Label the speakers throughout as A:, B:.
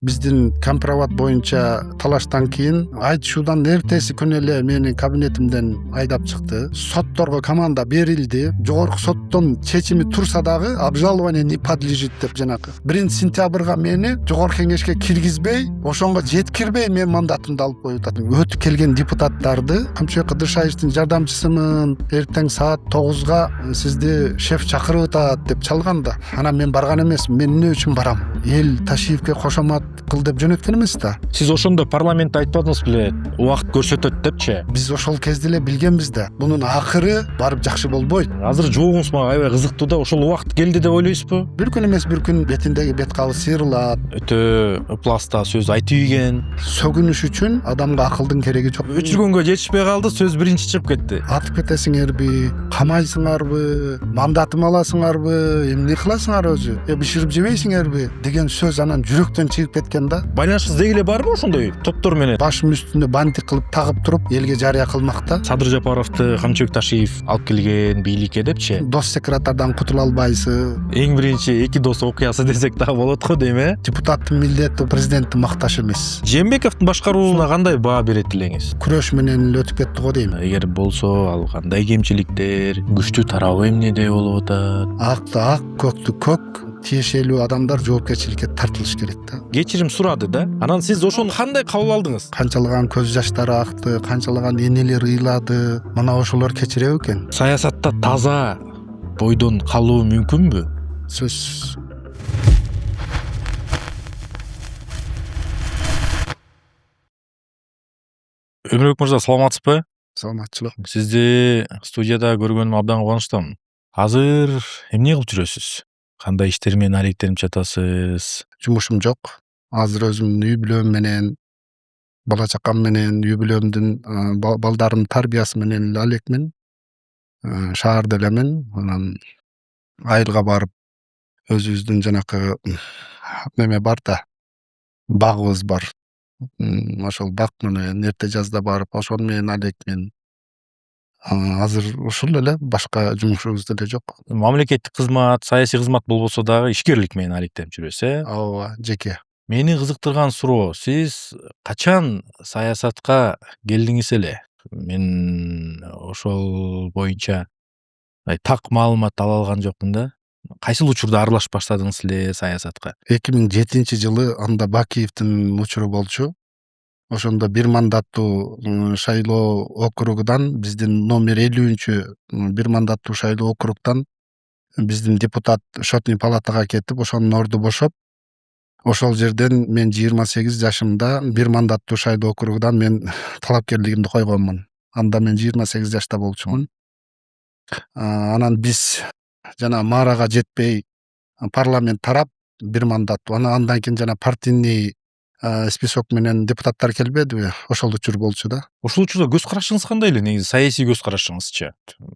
A: биздин компромат боюнча талаштан кийин айтышуудан эртеси күнү эле мени кабинетимден айдап чыкты. Сотторго команда берилди. Жогорку соттон чечими турса дагы обжалование не подлежит деп жанакы 1 сентябрга мени жогорку кеңешке киргизбей, ошонго жеткирбей мен мандатымды алып коюп атат. Өтүп келген депутаттарды Камчыбек Кыдыршаевдин жардамчысымын, эртең саат 9-га сизди шеф чакырып атат деп чалганда, анан мен барган эмесмин. Мен эмне үчүн барам? Эл Ташиевке кошомат кыл деп жөнөткөн эмес да.
B: Сиз ошондо парламентте айтпадыңыз беле, убакыт көрсөтөт депчи?
A: Биз ошол кезде эле билгенбиз да. Бунун акыры барып жакшы болбойт.
B: Азыр жоогуңуз мага аябай кызыктуу да, ошол убакыт келди деп ойлойсузбу?
A: Бир күн эмес бир күн бетиндеги бет кабы сыйрылат.
B: Өтө ыпласта сөз айтып ийген.
A: Сөгүнүш үчүн адамга акылдын кереги жок.
B: Өчүргөнгө жетишпей калды, сөз биринчи чыгып кетти.
A: Атып кетесиңерби, камайсыңарбы, мандатым аласыңарбы, эмне кыласыңар өзү? Биширип жебейсиңерби деген сөз анан жүрөктөн чыгып кеткен да.
B: Байланышыңыз деги эле барбы ошондой топтор менен?
A: Башым үстүндө бантик кылып тагып туруп элге жарыя кылмакта.
B: Садыр Жапаровду Камчыбек Ташиев алып келген бийликке депчи?
A: Дос секретардан кутула албайсыз.
B: Эң биринчи эки дос окуясы десек дагы болот го дейм, э?
A: Депутаттын милдети президентти макташ эмес.
B: Жээнбековдун башкарууна кандай баа берет элеңиз?
A: Күрөш менен эле өтүп кетти го дейм.
B: Эгер болсо ал кандай кемчиликтер, күчтүү тарабы эмнеде болуп атат?
A: Акты ак, көктү көк, тиешелүү адамдар жоопкерчиликке тартылыш керек да.
B: Кечирим сурады да. Анан сиз ошону кандай кабыл алдыңыз?
A: Канчалаган көз жаштары акты, канчалаган энелер ыйлады. Мына ошолор кечире экен.
B: Саясатта таза бойдон калуу мүмкүнбү?
A: Сөзсүз.
B: Өмүрбек мырза, саламатсызбы?
A: Саламатчылык.
B: Сизди студияда көргөнүмө абдан кубанычтамын. Азыр эмне кылып жүрөсүз? Кандай иштер менен алектенип жатасыз?
A: Жумушум жок. Азыр өзүмдүн үй бүлөм менен, бала чакам менен, үй бүлөмдүн балдарымдын тарбиясы менен эле алекмин. Шаарда элемин. Анан айылга барып өзүбүздүн жанакы неме бар да, багыбыз бар. Ошол бак менен эрте жазда барып ошол менен алекмин. Азыр ушул эле, башка жумушубуз деле жок.
B: Мамлекеттик кызмат, саясий кызмат болбосо дагы ишкерлик менен алектенип жүрөсүз, э?
A: Ооба, жеке.
B: Мени кызыктырган суроо, сиз качан саясатка келдиңиз эле? Мен ошол боюнча так маалымат ала алган жокмун да. Кайсыл учурда аралашып баштадыңыз эле саясатка?
A: 2007-жылы анда Бакиевдин учуру болчу. Ошондо бир мандаттуу шайлоо округунан, биздин номер 50-чү бир мандаттуу шайлоо округдан биздин депутат счетный палатага кетип, ошонун орду бошоп, ошол жерден мен 28 жашымда бир мандаттуу шайлоо округунан мен талапкерлигимди койгонмун. Анда мен 28 жашта болчумун. Анан биз жана маарага жетпей парламент тарап бир мандаттуу. Андан кийин жана партийный список менен депутаттар келбедиби? Ошол учур болчу да.
B: Ошол учурда көз карашыңыз кандай эле, негизи саясий көз карашыңызчы?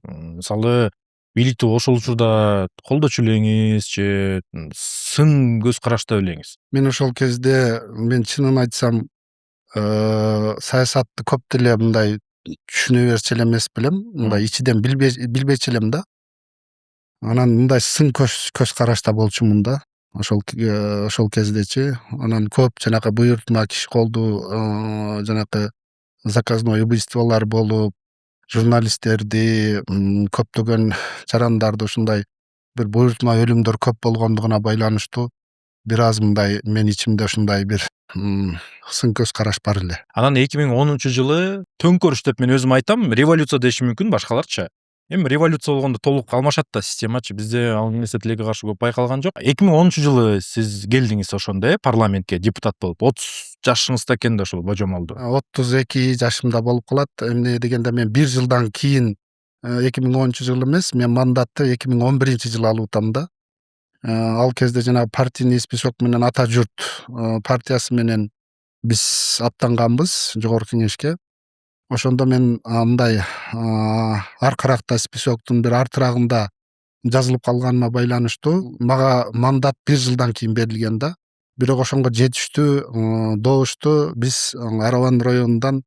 B: Мисалы, бийликти ошол учурда колдочу элеңиз же сын көз карашта элеңиз?
A: Мен ошол кезде, мен чынын айтсам, саясатты көп деле мындай түшүнө берчү эле эмес белем. Мындай ичиден билбейчү элем да. Анан мындай сын көз карашта болчумун да. Ошол кездечи. Анан көп жанакы буйртма киши колдуу жанакы заказной убийстволор болуп, журналисттерди, көптөгөн жарандарды ушундай бир буйртма өлүмдөр көп болгондугуна байланыштуу бир аз мындай мен ичимде ушундай бир сын көз караш бар эле.
B: Анан 2010-жылы төңкөрүш деп мен өзүм айтам, революция деши мүмкүн башкаларчы. Эми революция болгондо толук алмашат да системачы. Бизде ал нерсе тилекке каршы көп байкалган жок. 2010-жылы сиз келдиңиз ошондо, парламентке депутат болуп. 30 жашыңызда экен да ошол божомолду.
A: 32 жашымда болуп калат. Эмне дегенде мен 1 жылдан кийин 2010-жылы эмес, мен мандатты 2011-жылы алып атам да. Ал кезде жана партийный список менен Ата журт партиясы менен биз аттанганбыз жогорку кеңешке. Ошондо мен мындай аркыракта списоктун бир артырагында жазылып калганыма байланыштуу мага мандат 1 жылдан кийин берилген да. Бирок ошонго жетиштүү добушту биз Араван районундан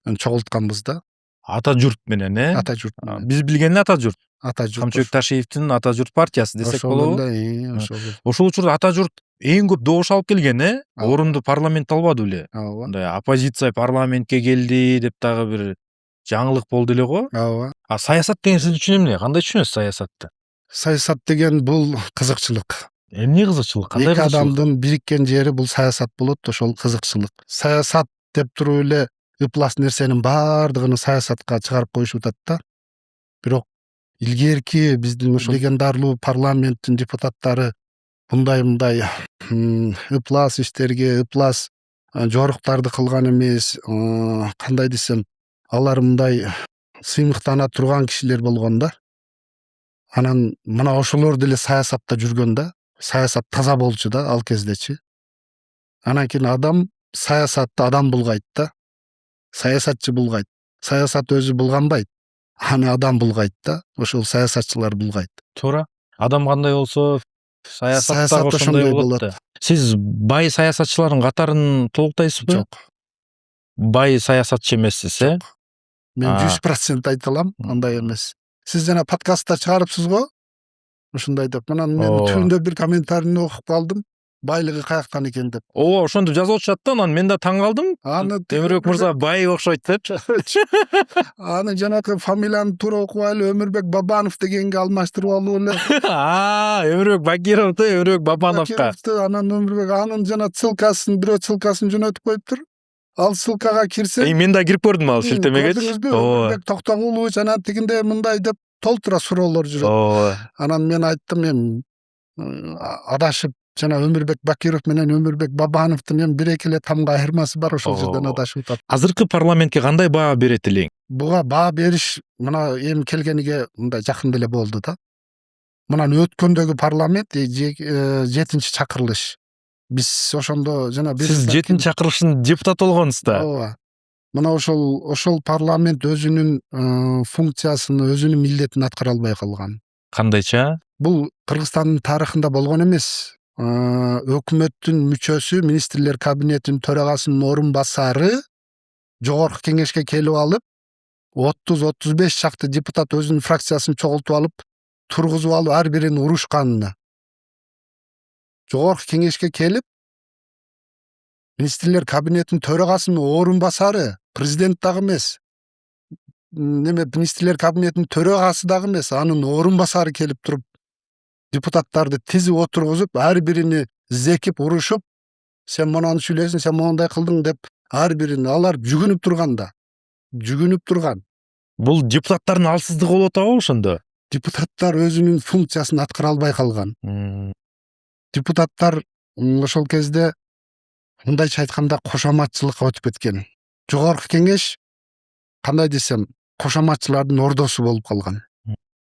A: чогултканбыз да.
B: ата журт менен
A: ата журт менен.
B: биз билгени ата журт
A: Ата журт
B: Камчыбек Ташиевдин ата журт партиясы десек
A: ошол
B: болобу.
A: эле, ошол эле.
B: Ошол учурда ата журт эң көп добуш алып келген орунду парламент албады беле.
A: Ооба.
B: Мындай оппозиция парламентке келди деп дагы бир жаңылык болду эле го.
A: Ооба.
B: А саясат деген сиз үчүн эмне? Кандай түшүнөсүз саясатты?
A: Саясат деген бул кызыкчылык.
B: Эмне кызыкчылык? Кандай
A: Эки
B: кызыкчылык?
A: адамдын бириккен жери бул саясат болот, ошол кызыкчылык. Саясат деп туруп эле ыплас нерсенин баардыгын саясатка чыгарып коюшуп атат да. Бирок илгерки биздин ошол легендарлуу парламенттин депутаттары мындай ыплас иштерге, ыплас жоруктарды кылган эмес, кандай десем, алар мындай сыймыктана турган кишилер болгон да. Анан мына ошолор деле саясатта жүргөн да. Саясат таза болчу да ал кездечи. Анан кийин адам саясатты адам булгайт да. Саясатчы булгайт. Саясат өзү булганбайт. Аны адам булгайт да. Ошол саясатчылар булгайт.
B: Туура. Адам кандай болсо саясат
A: Саясат
B: дагы ошондой болот
A: болот.
B: да. Сиз бай саясатчылардын катарын толуктайсызбы?
A: Жок.
B: Бай саясатчы эмессиз,
A: Мен 100% айта алам, андай эмес. Сиз жана подкастта чыгарыпсыз го? Ушундай деп. Анан мен түбүндө бир комментарийни окуп калдым. Байлыгы каяктан экен деп.
B: Ооба, ошондо жазып атышат да, анан мен да таң калдым.
A: Аны
B: Темирбек мырза бай окшойт депчи.
A: аны жанакы фамилияны туура окубай эле Өмүрбек Бабанов дегенге алмаштырып алып эле.
B: Өмүрбек Бакировду Өмүрбек Бабановго.
A: Анан Өмүрбек анын жана ссылкасын, бирөө ссылкасын жөнөтүп коюптур. Ал ссылкага кирсең,
B: Мен да кирип көрдүм ал шилтемеге.
A: көрдүңүзбү? Өмүрбек Токтогулович анан тигинде мындай деп толтура суроолор жүрөт.
B: Ооба.
A: Анан мен айттым, эми адашып жана Өмүрбек Бакиров менен Өмүрбек Бабановдун эми бир-эки эле тамга айырмасы бар, ошол жерден адашып атат.
B: Азыркы парламентке кандай баа берет элең?
A: Буга баа бериш мына эми келгениге мындай жакын деле болду да. Мына өткөндөгү парламент 7-чи чакырылыш. Биз ошондо жана
B: Сиз 7-чи чакырылыштын депутаты болгонсуз да.
A: Ооба. Мына ошол парламент өзүнүн функциясын, өзүнүн милдетин аткара албай калган.
B: Кандайча?
A: Бул Кыргызстандын тарыхында болгон эмес. Өкмөттүн мүчөсү, министрлер кабинетинин төрагасынын орун басары жогорку кеңешке келип алып, 30-35 чакты депутат өзүнүн фракциясын чогултуп алып, тургузуп алып, ар бирин урушканына. Жогорку кеңешке келип, министрлер кабинетинин төрагасынын орун басары, президент дагы эмес. Министрлер кабинетинин төрагасы дагы эмес, анын орун басары келип туруп, депутаттарды тизип отургузуп, ар бирини зекип, урушуп, сен монаны сүйлөсүң, сен моундай кылдың деп, ар бирин алар жүгүнүп турганда. Жүгүнүп турган.
B: Бул депутаттардын алсыздыгы болуп атабы ошондо?
A: Депутаттар өзүнүн функциясын аткара албай калган. Депутаттар ошол кезде мындайча айтканда кошоматчылыкка өтүп кеткен. Жогорку кеңеш кандай десем, кошоматчылардын ордосу болуп калган.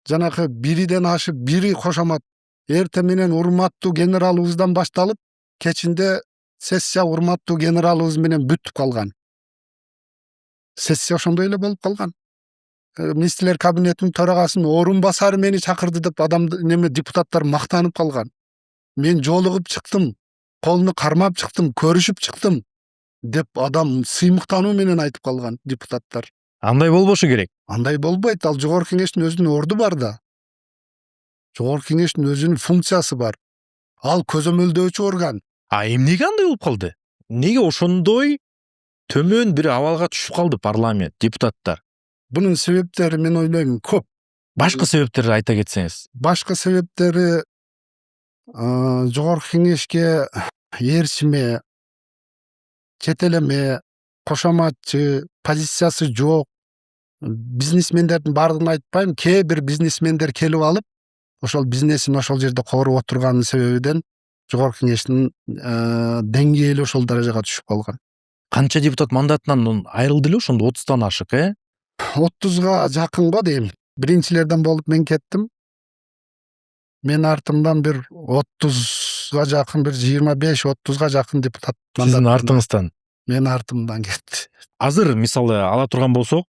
A: Жанакы бириден ашып бири кошомат. Эртең менен урматтуу генералыбыздан башталып, кечинде сессия урматтуу генералыбыз менен бүтүп калган. Сессия ошондой эле болуп калган. Министрлер кабинетинин төрагасынын орун басары мени чакырды деп депутаттар мактанып калган. Мен жолугуп чыктым, колуну кармап чыктым, көрүшүп чыктым деп адам сыймыктануу менен айтып калган депутаттар.
B: Андай болбошу керек.
A: Андай болбойт, ал жогорку кеңештин өзүнүн орду бар да. Жогорку кеңештин өзүнүн функциясы бар. Ал көзөмөлдөөчү орган.
B: Эмнеге андай болуп калды? Неге ошондой төмөн бир абалга түшүп калды парламент, депутаттар?
A: Бунун себептери мен ойлойм көп.
B: Башка себептерди айта кетсеңиз.
A: Башка себептери жогорку кеңешке ээрчиме, четелеме, кошоматчы, позициясы жок. Бизнесмендердин баардыгын айтпайм, кээ бир бизнесмендер келип алып, ошол бизнесин ошол жерде коруп отурганын себебинен жогорку кеңештин деңгээли ошол даражага түшүп калган.
B: Канча депутат мандатынан айрылды эле ошондо? 30тан ашык,
A: 30га жакын го дейм. Биринчилерден болуп мен кеттим. Мен артымдан бир 30га жакын, бир 25-30га жакын депутат
B: Сиздин артыңыздан.
A: Мен артымдан кетти.
B: Азыр мисалы ала турган болсок,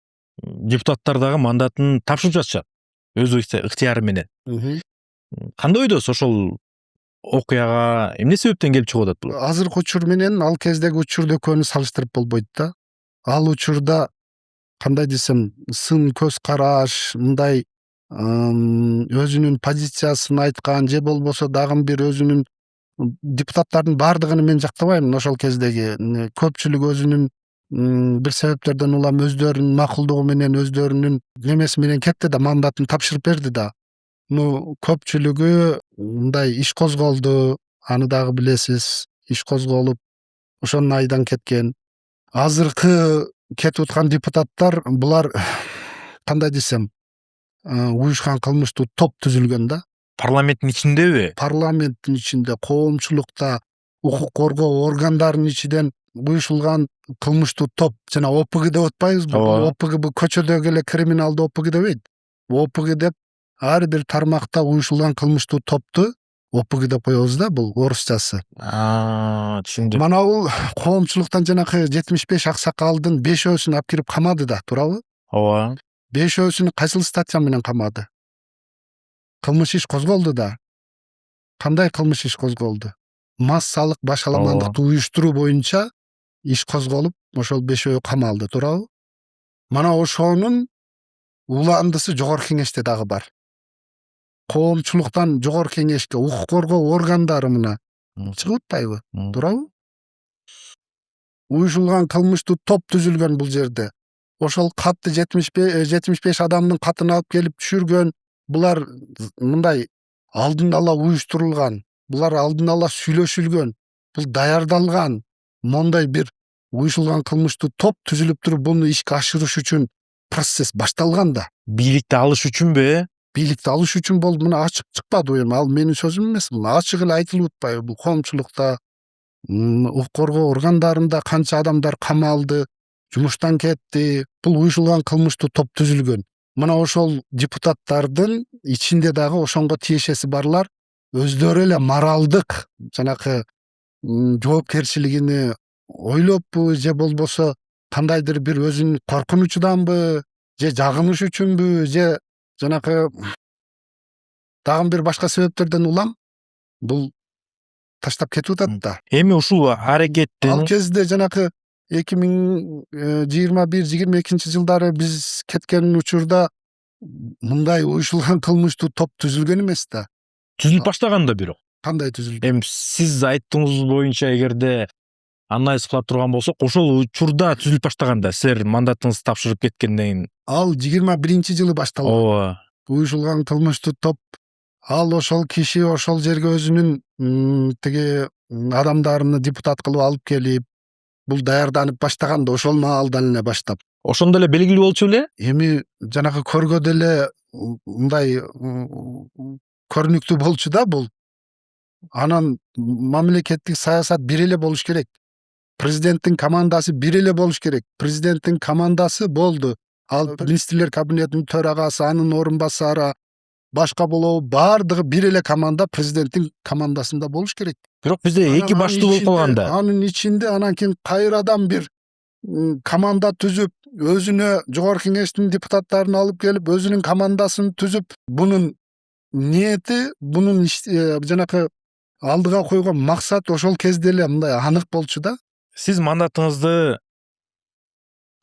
B: депутаттар дагы мандатын тапшырып жатышат. Өз ыктыяры менен. Кандай ойдосуз ошол окуяга эмне себептен келип чыгып атат бул?
A: Азыркы учур менен ал кездеги учурду экөөнү салыштырып болбойт да. Ал учурда кандай десем, сын көз караш, мындай өзүнүн позициясын айткан же болбосо дагы бир өзүнүн депутаттардын баардыгын мен жактабайм. Ошол кездеги көпчүлүк өзүнүн бир себептерден улам өздөрүнүн макулдугу менен өздөрүнүн немеси менен кетти да, мандатын тапшырып берди да. Көпчүлүгү мындай иш козголду, аны дагы билесиз. Иш козголуп, ошонун айдан кеткен. Азыркы кетип аткан депутаттар булар кандай десем, уюшкан кылмыштуу топ түзүлгөн да.
B: Парламенттин ичиндеби?
A: Парламенттин ичинде, коомчулукта, укук коргоо органдарынын ичинен уюшулган кылмыштуу топ. Жана ОПГ деп атпайбызбы?
B: Ооба.
A: ОПГ бул көчөдөгү эле криминалды ОПГ дебейт. ОПГ деп ар бир тармакта уюшулган кылмыштуу топту ОПГ деп коебуз да, бул орусчасы.
B: Түшүндүм.
A: Мана бул коомчулуктан жанакы 75 аксакалдын 5-өсүн алып кирип камады да, туурабы?
B: Ооба.
A: 5-өсүн кайсыл статья менен камады? Кылмыш иш козголду да. Кандай кылмыш иш козголду? Массалык башаламандыкты уюштуруу боюнча иш козголуп, ошол 5-өө камалды, туурабы? Мана ошонун уландысы жогорку кеңеште дагы бар. Коомчулуктан жогорку кеңешке, укук коргоо органдары мына чыгып атпайбы, туурабы? Уюшулган кылмыштуу топ түзүлгөн бул жерде. Ошол катты 75 адамдын катын алып келип түшүргөн. Булар мындай алдын ала уюштурулган. Булар алдын ала сүйлөшүлгөн. Бул даярдалган. Мондай бир уюшулган кылмыштуу топ түзүлүп туруп, буну ишке ашырыш үчүн процесс башталган да.
B: Бийликти алыш үчүнбү?
A: Бийликти алыш үчүн болду. Мына ачык чыкпады эми. Ал менин сөзүм эмес. Бул ачык эле айтылып атпайбы? Бул коомчулукта, укук коргоо органдарында канча адамдар камалды, жумуштан кетти. Бул уюшулган кылмыштуу топ түзүлгөн. Мына ошол депутаттардын ичинде дагы ошонго тиешеси барлар өздөрү эле моралдык жанакы жоопкерчилигини ойлоппу, же болбосо кандайдыр бир өзүнүн коркунучуданбы, же жагыныш үчүнбү, же жанакы дагы бир башка себептерден улам бул таштап кетип атат да.
B: Эми ушул аракеттин
A: Ал кезде жанакы 2021-22 жылдары биз кеткен учурда мындай уюшулган кылмыштуу топ түзүлгөн эмес да.
B: түзүлүп баштаган да бирок.
A: Кандай түзүлгөн?
B: Эми сиз айттığınız боюнча эгерде анализ кылып турган болсок, ошол учурда түзүлүп баштаган да, силер мандатыңызды тапшырып кеткенден кийин.
A: Ал 21 жылы башталган.
B: Ооба.
A: Уюшулган кылмыштуу топ. Ал ошол киши ошол жерге өзүнүн тиги адамдарын депутат кылып алып келип, бул даярданып баштаган да, ошол маалдан эле баштап.
B: Ошондо эле белгилүү болчу беле?
A: Эми жанагы көргөдө эле мындай көрүнүктүү болчу да бул. Анан мамлекеттик саясат бир эле болуш керек. Президенттин командасы бир эле болуш керек. Президенттин командасы болду. Ал министрлер кабинетинин төрагасы, анын орун басары, башка болобу, баардыгы бир эле команда президенттин командасында болуш керек.
B: Бирок бизде эки баштуу болуп калган да.
A: Анын ичинде анан кийин кайрадан бир команда түзүп, өзүнө жогорку кеңештин депутаттарын алып келип, өзүнүн командасын түзүп, бунун ниети, бунун жанакы алдыга койгон максат ошол кезде эле мындай анык болчу да.
B: Сиз мандатыңызды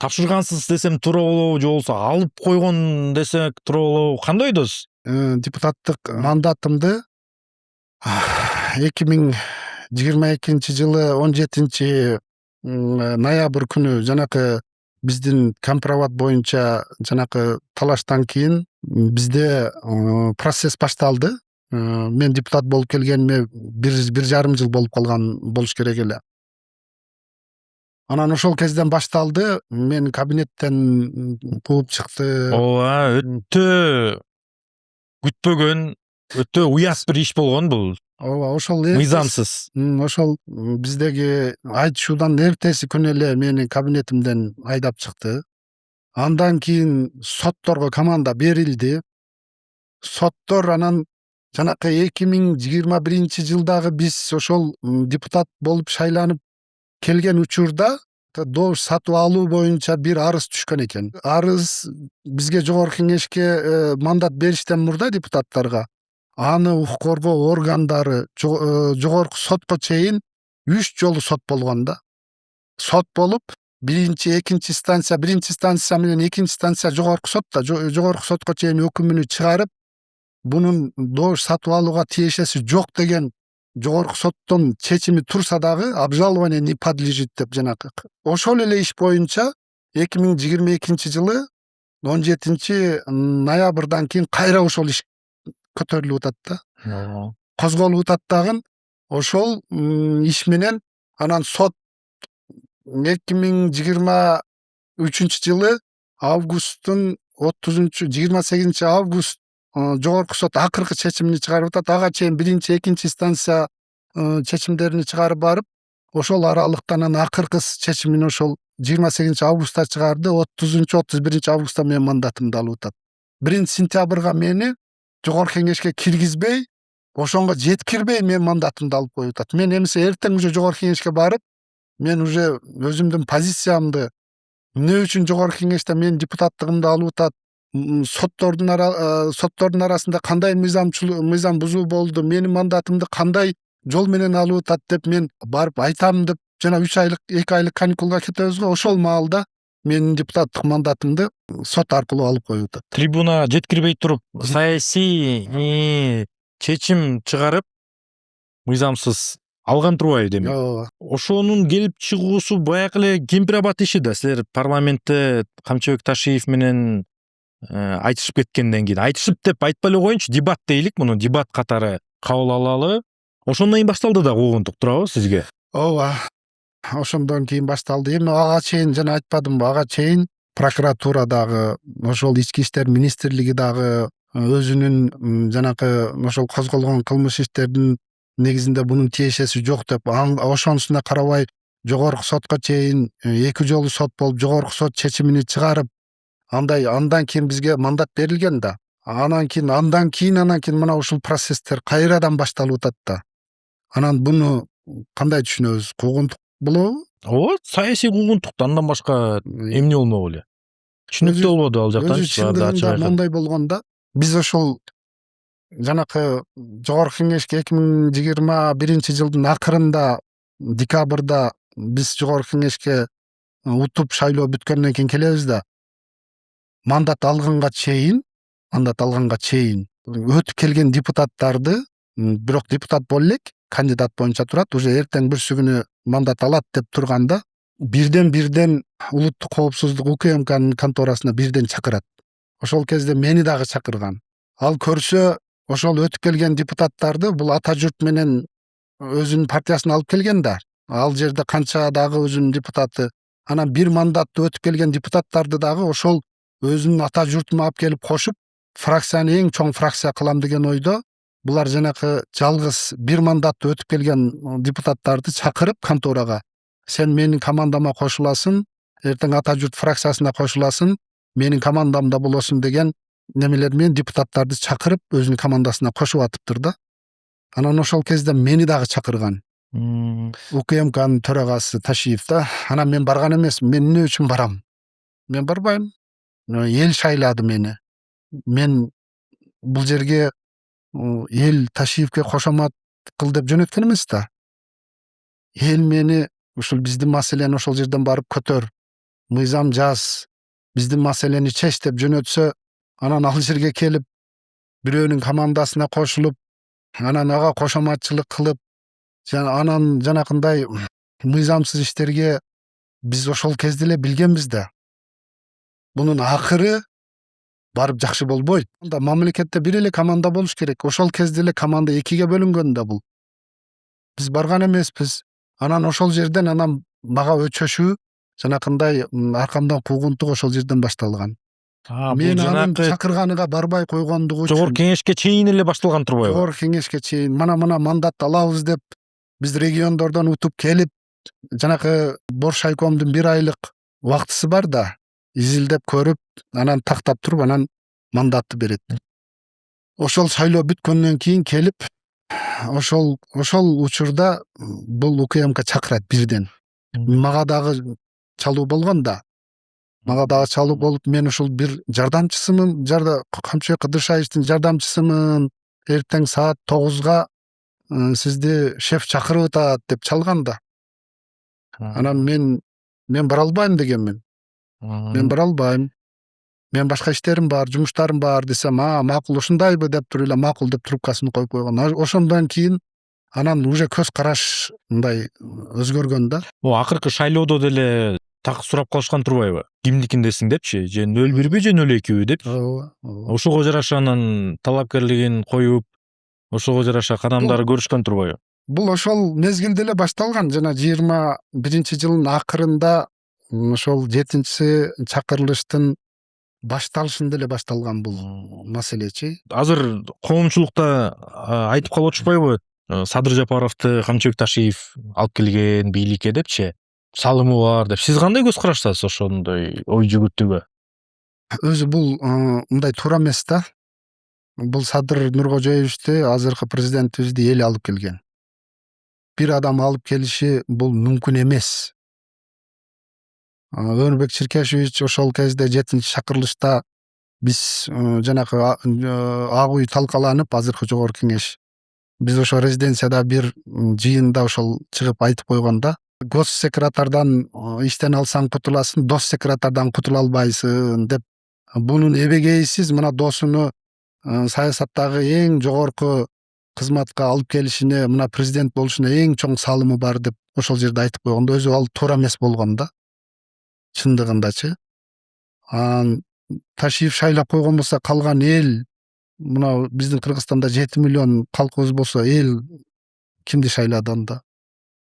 B: тапшыргансыз десем туура болобу, же болбосо алып койгон десек туура болобу? Кандай ойдосуз?
A: Депутаттык мандатымды 2022 жылы 17 ноябрь күнү жанакы биздин компромат боюнча жанакы талаштан кийин бизде процесс башталды. Мен депутат болуп келгениме 1,5 жыл болуп калган болуш керек эле. Анан ошол кезден башталды. Мен кабинеттен кууп чыкты.
B: Ооба, өтө күтпөгөн, өтө уят бир иш болгон бул.
A: Ооба, ошол
B: мыйзамсыз.
A: Ошол биздеги айтышуудан эртеси күнү эле мени кабинетимден айдап чыкты. Андан кийин сотторго команда берилди. Соттор анан жанакы 2021 жылдагы биз ошол депутат болуп шайланып келген учурда добуш сатып алуу боюнча бир арыз түшкөн экен. Арыз бизге жогорку кеңешке мандат бериштен мурда депутаттарга аны укук коргоо органдары жогорку сотко чейин 3 жолу сот болгон да. Сот болуп, биринчи станция менен экинчи станция жогорку сотто жогорку сотко чейин өкүмүнү чыгарып, бунун добуш сатып алууга тиешеси жок деген жогорку соттун чечими турса дагы обжалование не подлежит деп жанагы. Ошол эле иш боюнча 2022 жылы 17 ноябрдан кийин кайра ошол иш көтөрүлүп атат да. Козголуп атат дагы. Ошол иш менен анан сот 2023 жылы августтун 28 август жогорку сот акыркы чечимини чыгарып атат. Ага чейин биринчи, экинчи станция чечимдерин чыгарып барып, ошол аралыкта анан акыркы чечимин ошол 28 августта чыгарды. 30-31 августта менин мандатымды алып атат. 1 сентябрга мени жогорку кеңешке киргизбей, ошонго жеткирбей менин мандатымды алып коюп атат. Мен эмесе эртең уже жогорку кеңешке барып, мен уже өзүмдүн позициямды эмне үчүн жогорку кеңеште менин депутаттыгымды алып атат, соттордун арасында кандай мыйзам бузуу болду, менин мандатымды кандай жол менен алып атат деп мен барып айтам деп жана 2 айлык каникулга кетебиз го. Ошол маалда менин депутаттык мандатымды сот аркылуу алып коюп атат.
B: Трибуна жеткирбей туруп саясий чечим чыгарып мыйзамсыз алган турбайбы демек?
A: Ооба.
B: Ошонун келип чыгуусу баягы эле кемпир-абад иши да. Силер парламентте Камчыбек Ташиев менен айтышып кеткенден кийин, айтышып деп айтпай эле коеюнчу, дебат дейлик, муну дебат катары кабыл алалы. Ошондон кийин башталды да куугунтук, туурабы сизге?
A: Ооба. Ошондон кийин башталды. Эми ага чейин жана айтпадымбы, ага чейин прокуратура дагы, ошол ички иштер министрлиги дагы өзүнүн жанагы ошол козголгон кылмыш иштердин негизинде бунун тиешеси жок деп, ошонусуна карабай жогорку сотко чейин 2 жолу сот болуп, жогорку сот чечимини чыгарып, андан кийин бизге мандат берилген да. Андан кийин мына ушул процесстер кайрадан башталып атат да. Анан буну кандай түшүнөбүз? Куугунтук болобу?
B: Ооба, саясий куугунтук, андан башка эмне болмок эле? Түшүнүктүү болбоду ал жактан?
A: Өзү чындыгында мондай болгондо, биз ошол жанакы жогорку кеңешке 2021 жылдын акырында декабрда биз жогорку кеңешке утуп шайлоо бүткөндөн кийин келебиз да. Мандат алганга чейин өтүп келген депутаттарды, бирок депутат боло элек, кандидат боюнча турат, уже эртең бүрсү мандат алат деп турганда, бирден улуттук коопсуздук УКМКнын конторасына бирден чакырат. Ошол кезде мени дагы чакырган. Ал көрсө, ошол өтүп келген депутаттарды бул ата журт менен өзүнүн партиясына алып келген да. Ал жерде канча дагы өзүнүн депутаты, анан бир мандатты өтүп келген депутаттарды дагы ошол өзүнүн ата журтуна алып келип кошуп, фракцияны эң чоң фракция кылам деген ойдо, булар жанакы жалгыз бир мандатты өтүп келген депутаттарды чакырып конторага, сен менин командама кошуласың, эртең ата журт фракциясына кошуласың, менин командамда болосуң деген немелер менен депутаттарды чакырып өзүнүн командасына кошуп атыптыр да. Анан ошол кезде мени дагы чакырган. УКМКнын төрагасы Ташиев да. Анан мен барган эмесмин. Мен эмне үчүн барам? Мен барбайм. Эл шайлады мени. Мен бул жерге эл Ташиевке кошомат кыл деп жөнөткөн эмес да. Эл мени ушул биздин маселени ошол жерден барып көтөр, мыйзам жаз, биздин маселени чеч деп жөнөтсө, анан ал жерге келип бирөөнүн командасына кошулуп, анан ага кошоматчылык кылып, анан жанакындай мыйзамсыз иштерге биз ошол кезде эле билгенбиз да. Бунун акыры барып жакшы болбойт. Мамлекетте бир эле команда болуш керек. Ошол кезде эле команда 2ге бөлүнгөн да бул. Биз барган эмеспиз. Анан ошол жерден мага өчөшүү, жанакындай аркамдан куугунтук ошол жерден башталган. Мен анын чакырганыга барбай койгондугу үчүн.
B: Жогорку кеңешке чейин эле башталган турбайбы?
A: Жогорку кеңешке чейин мына мандат алабыз деп биз региондордон утуп келип, жанакы Боршайкомдун 1 айлык убактысы бар да, изилдеп көрүп, анан тактап туруп, анан мандатты берет. Ошол шайлоо бүткөндөн кийин келип, ошол учурда бул УКМК чакырат бирден. Мага дагы чалуу болгон да. Мага дагы чалуу болуп, мен ушул бир жардамчысымын, Камчыбек Кыдыршаевдин жардамчысымын. Эртең саат 9га сизди шеф чакырып атат деп чалган да. Анан мен Мен бара албайм дегенмин. Мен бара албайм. Мен башка иштерим бар, жумуштарым бар десем, макул ушундайбы деп туруп эле макул деп трубкасын коюп койгон. Ошондон кийин анан уже көз караш мындай өзгөргөн да.
B: Акыркы шайлоодо деле так сурап калышкан турбайбы? Кимдикиндесиң депчи, же 01би же 02би деп.
A: Ооба.
B: Ошого жараша анан талапкерлигин коюп, ошого жараша кадамдары көрүшкөн турбайбы?
A: Бул ошол мезгилде эле башталган, жана 21-жылдын акырында ошол 7 чакырылыштын башталышында эле башталган бул маселечи.
B: Азыр коомчулукта айтып калып отушпайбы? Садыр Жапаровду Камчыбек Ташиев алып келген бийликке депчи, салымы бар деп. Сиз кандай көз караштасыз ошондой ой жүгүртүүгө?
A: Өзү бул мындай туура эмес да. Бул Садыр Нуркожоевичти азыркы президентибизди эл алып келген. Бир адам алып келиши бул мүмкүн эмес. Өнөрбек Черкешевич ошол кезде 7-чакырылышта биз жанагы ак үй талкаланып, азыркы жогорку кеңеш. Биз ошо резиденцияда бир жыйында ошол чыгып айтып койгон да. Гос секретардан иштен алсаң кутуласың, дос секретардан кутула албайсың деп. Бунун эбегейсиз мына досуну саясаттагы эң жогорку кызматка алып келишине, мына президент болушуна эң чоң салымы бар деп ошол жерде айтып койгондо, өзү ал туура эмес болгон да. Чындыгындачы. Ташиев шайлап койгон болсо калган эл, мына биздин Кыргызстанда 7 миллион калкыбыз болсо, эл кимди шайлады анда?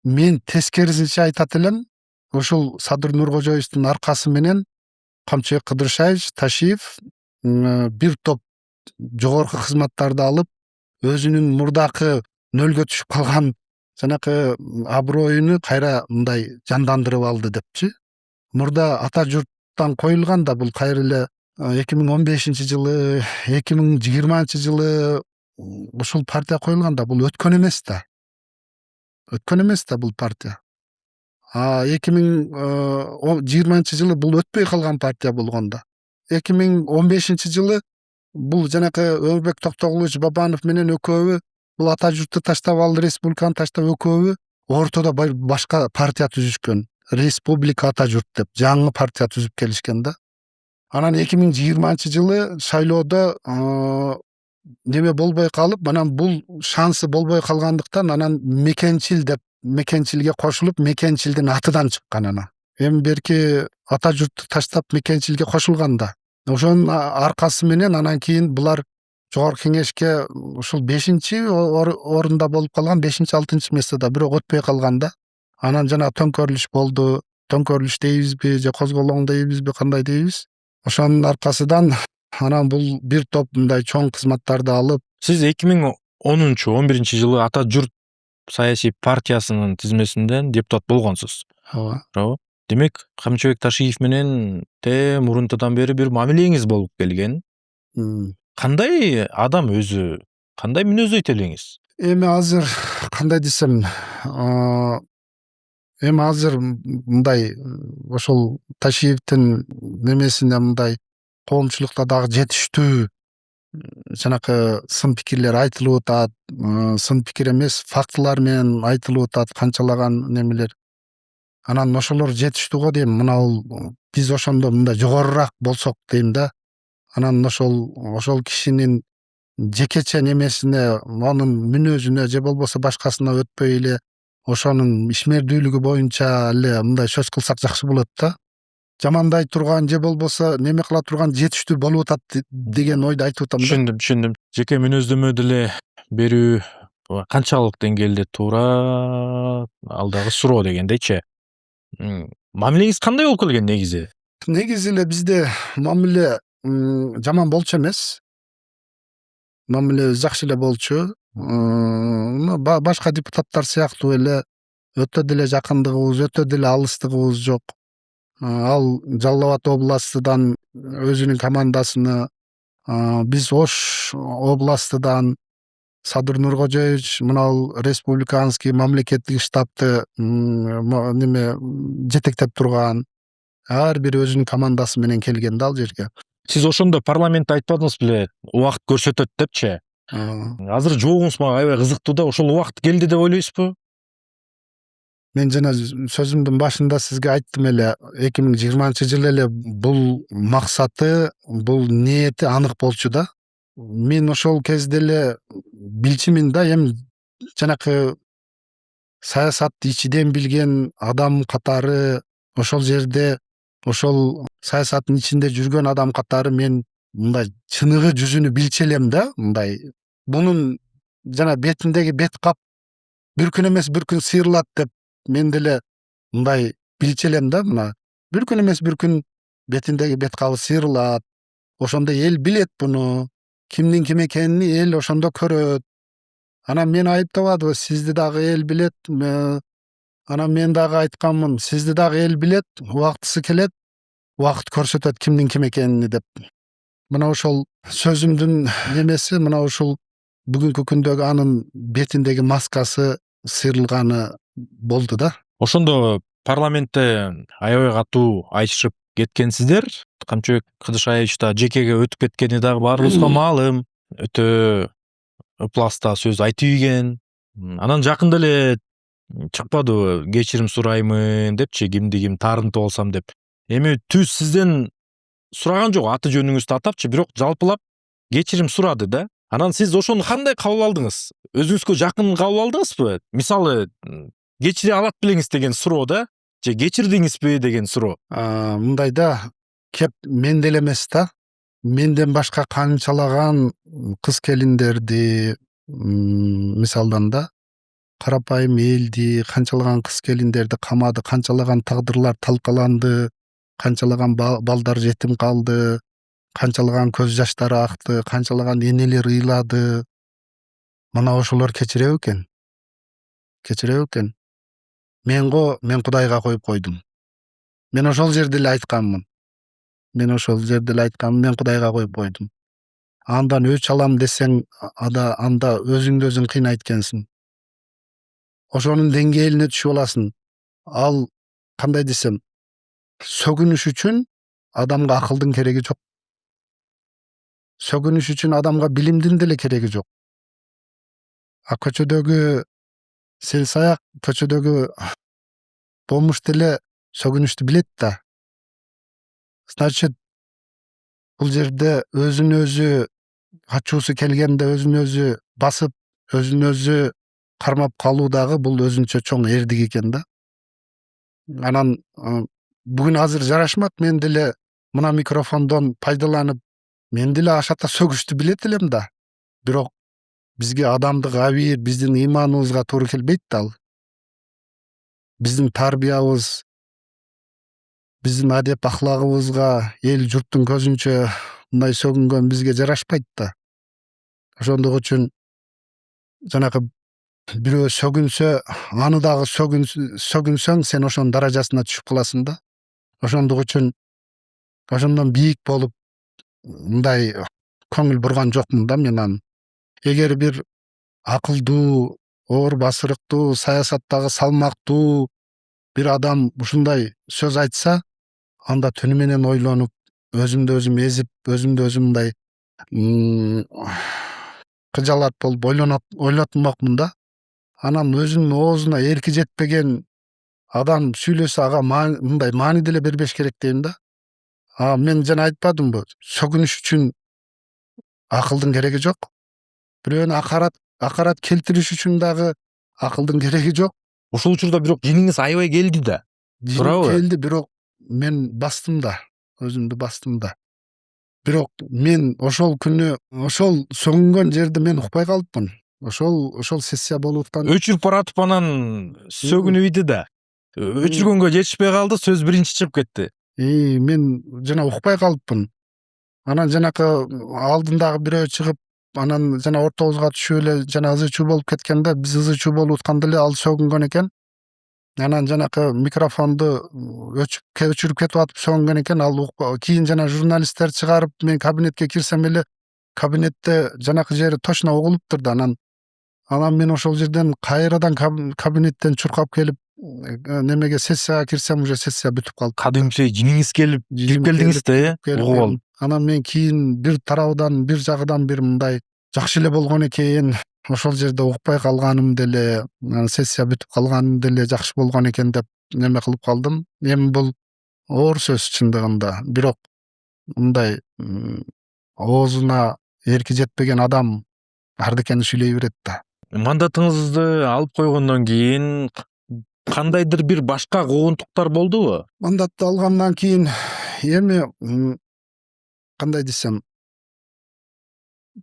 A: Мен тескерисинче айтат элем, ошол Садыр Нуркожоевичтин аркасы менен Камчыбек Кыдыршаевич, Ташиев бир топ жогорку кызматтарды алып, өзүнүн мурдакы нөлгө түшүп калган жанакы аброюну кайра мындай жандандырып алды депчи. Мурда ата журттан коюлган да, бул кайра эле 2015-жылы, 2020-жылы ушул партия коюлган да, бул өткөн эмес да. Өткөн эмес да бул партия. 2020-жылы бул өтпөй калган партия болгон да. 2015-жылы бул жанакы Өмүрбек Токтогулович Бабанов менен экөөбү бул ата журтту таштап, ал республиканы таштап, экөөбү ортодо башка партия түзүшкөн. Республика ата журт деп жаңы партия түзүп келишкен да. Анан 2020-жылы шайлоодо неме болбой калып, анан бул шансы болбой калгандыктан анан мекенчил деп, мекенчилге кошулуп, мекенчилдин атынан чыккан анан. Эми берки ата журтту таштап мекенчилге кошулган да. Ошонун аркасы менен анан кийин булар жогорку кеңешке ушул 5-орунда болуп калган, 5-6 местода, бирок өтпөй калган да. Анан жана төңкөрүлүш болду. Төңкөрүлүш дейбизби же козголоң дейбизби, кандай дейбиз? Ошонун аркасынан анан бул бир топ мындай чоң кызматтарды алып.
B: Сиз 2010-11-жылы ата журт саясий партиясынын тизмесинен депутат болгонсуз.
A: Ооба.
B: Демек, Камчыбек Ташиев менен мурунтадан бери бир мамилеңиз болуп келген. Кандай адам өзү? Кандай мүнөздөйт элеңиз?
A: Эми азыр кандай десем, эми азыр мындай ошол Ташиевдин немесине мындай коомчулукта дагы жетиштүү жанакы сын пикирлер айтылып атат. Сын пикир эмес, фактылар менен айтылып атат канчалаган немелер. Анан ошолор жетиштүү го дейм. Мына биз ошондо мындай жогорурак болсок дейм да. Анан ошол кишинин жекече немесине, анын мүнөзүнө же болбосо башкасына өтпөй эле ошонун ишмердүүлүгү боюнча эле мындай сөз кылсак жакшы болот да. Жамандай турган же болбосо неме кыла турган жетиштүү болуп атат деген ойду айтып атам да.
B: Түшүндүм. Жеке мүнөздөмө деле берүү канчалык деңгээлде туура, ал дагы суроо дегендейчи. Мамилеңиз кандай болуп келген негизи?
A: Негизи эле бизде мамиле жаман болчу эмес. Мамиле жакшы эле болчу. Башка депутаттар сыяктуу эле өтө деле жакындыгыбыз, өтө деле алыстыгыбыз жок. Ал Жалал Абад областыдан өзүнүн командасыны, биз Ош областыдан Садыр Нуркожоевич мынау республиканский мамлекеттик штабты неме жетектеп турган. Ар бир өзүнүн командасы менен келген да ал жерге.
B: Сиз ошондо парламентте айтпадыңыз беле, убакыт көрсөтөт депчи? Азыр жоогуңуз мага аябай кызыктуу да, ошол убакыт келди деп ойлойсузбу?
A: Мен жана сөзүмдүн башында сизге айттым эле, 2020-жылы эле бул максаты, бул ниети анык болчу да. Мен ошол кезде эле билчүмүн да, эми жанакы саясатты ичиден билген адам катары ошол жерде, ошол саясаттын ичинде жүргөн адам катары мен мындай чыныгы жүзүнү билчү элем да, мындай мунун жана бетиндеги бет кап бир күн эмес бир күн сыйрылат деп мен деле мындай билчү элем да, мына бир күн эмес бир күн бетиндеги бет кабы сыйрылат. Ошондо эл билет буну, кимдин ким экенин эл ошондо көрөт. Анан мени айыптабадыбы, сизди дагы эл билет. Анан мен дагы айтканмын, сизди дагы эл билет, убактысы келет, убакыт көрсөтөт кимдин ким экенин деп. Мына ошол сөзүмдүн немеси, мына ушул бүгүнкү күндөгү анын бетиндеги маскасы сыйрылганы болду да.
B: Ошондо парламентте аябай катуу айтышып кеткенсиздер. Камчыбек Кыдышаевич да жекеге өтүп кеткени дагы баарыбызга маалым. Өтө ыпласта сөз айтып ийген. Анан жакында эле чыкпадыбы, кечирим сураймын депчи, кимди ким таарынтып алсам деп. Эми түз сизден сураган жок, аты жөнүңүздү атапчы, бирок жалпылап кечирим сурады да. Анан сиз ошону кандай кабыл алдыңыз? Өзүңүзгө жакын кабыл алдыңызбы? Мисалы, кечире алат белеңиз деген суроо да, же кечирдиңизби деген суроо.
A: Мындай да, кеп мен деле эмес да, менден башка канчалаган кыз келиндерди, мисалдан да, карапайым элди, канчалаган кыз келиндерди камады, канчалаган тагдырлар талкаланды, канчалаган балдар жетим калды, канчалаган көз жаштары акты, канчалаган энелер ыйлады. Мына ошолор кечире экен. Кечире экен. Мен Кудайга коюп койдум. Мен ошол жерде эле айтканмын. Мен Кудайга коюп койдум. Андан өч алам десең, анда өзүңдү өзүң кыйнайт экенсиң. Ошонун деңгээлине түшүп аласың. Ал кандай десем, сөгүнүш үчүн адамга акылдын кереги жок. Сөгүнүш үчүн адамга билимдин деле кереги жок. Көчөдөгү селсаяк, көчөдөгү бомуш деле сөгүнүштү билет да. Значит, бул жерде өзүн өзү ачуусу келгенде өзүн өзү басып, өзүн өзү кармап калуу дагы бул өзүнчө чоң эрдик экен да. Анан бүгүн азыр жарашмак, мен деле мына микрофондон пайдаланып, мен деле ашата сөгүштү билет элем да. Бирок бизге адамдык абийир, биздин ыйманыбызга туура келбейт да ал. Биздин тарбиябыз, биздин адеп ахлагыбызга эл журттун көзүнчө мындай сөгүнгөн бизге жарашпайт да. Ошондук үчүн жанакы бирөө сөгүнсө, аны дагы сөгүнсөң, сен ошонун даражасына түшүп каласың да. Ошондук үчүн ошондон бийик болуп мындай көңүл бурган жокмун да мен аны. Эгер бир акылдуу, оор басырыктуу, саясаттагы салмактуу бир адам ушундай сөз айтса, анда түнү менен ойлонуп, өзүмдү өзүм эзип, өзүмдү өзүм мындай кыжалат болуп ойлотмокмун да. Анан өзүнүн оозуна эрки жетпеген адам сүйлөсө, ага мындай маани деле бербеш керек дейм да. Мен жана айтпадымбы, сөгүнүш үчүн акылдын кереги жок. Бирөөнү акарат келтириш үчүн дагы акылдын кереги жок.
B: Ошол учурда бирок жиниңиз аябай келди да. Туурабы?
A: Келди, бирок мен бастым да, өзүмдү бастым да. Бирок мен ошол күнү, ошол сөгүнгөн жерде мен укпай калыпмын. Ошол сессия болуп аткан.
B: Өчүрүп баратып анан сөгүнүп ийди да. Өчүргөнгө жетишпей калды, сөз биринчи чыгып кетти.
A: Мен жана укпай калыпмын. Анан жанакы алдындагы бирөө чыгып, анан жана ортобузга түшүп эле жана ызы чуу болуп кеткенде, биз ызы чуу болуп атканда эле ал сөгүнгөн экен. Анан жанакы микрофонду өчүрүп кетип атып сөгүнгөн экен. Ал кийин жана журналисттер чыгарып, мен кабинетке кирсем эле, кабинетте жанакы жери точно угулуптур да. Анан мен ошол жерден кайрадан кабинеттен чуркап келип, немеге сессияга кирсем, уже сессия бүтүп калды.
B: Кадимче жиниңиз келип, кирип келдиңиз да, угуп алып.
A: Анан мен кийин бир тарабынан, бир жагынан бир мындай жакшы эле болгон экен. ошол жерде укпай калганым деле, сессия бүтүп калганым деле жакшы болгон экен деп неме кылып калдым. Эми бул оор сөз чындыгында. Бирок мындай оозуна эрки жетпеген адам ардекени сүйлөй берет да.
B: Мандатыңызды алып койгондон кийин кандайдыр бир башка куугунтуктар болдубу?
A: Мандатты алгандан кийин эми кандай десем,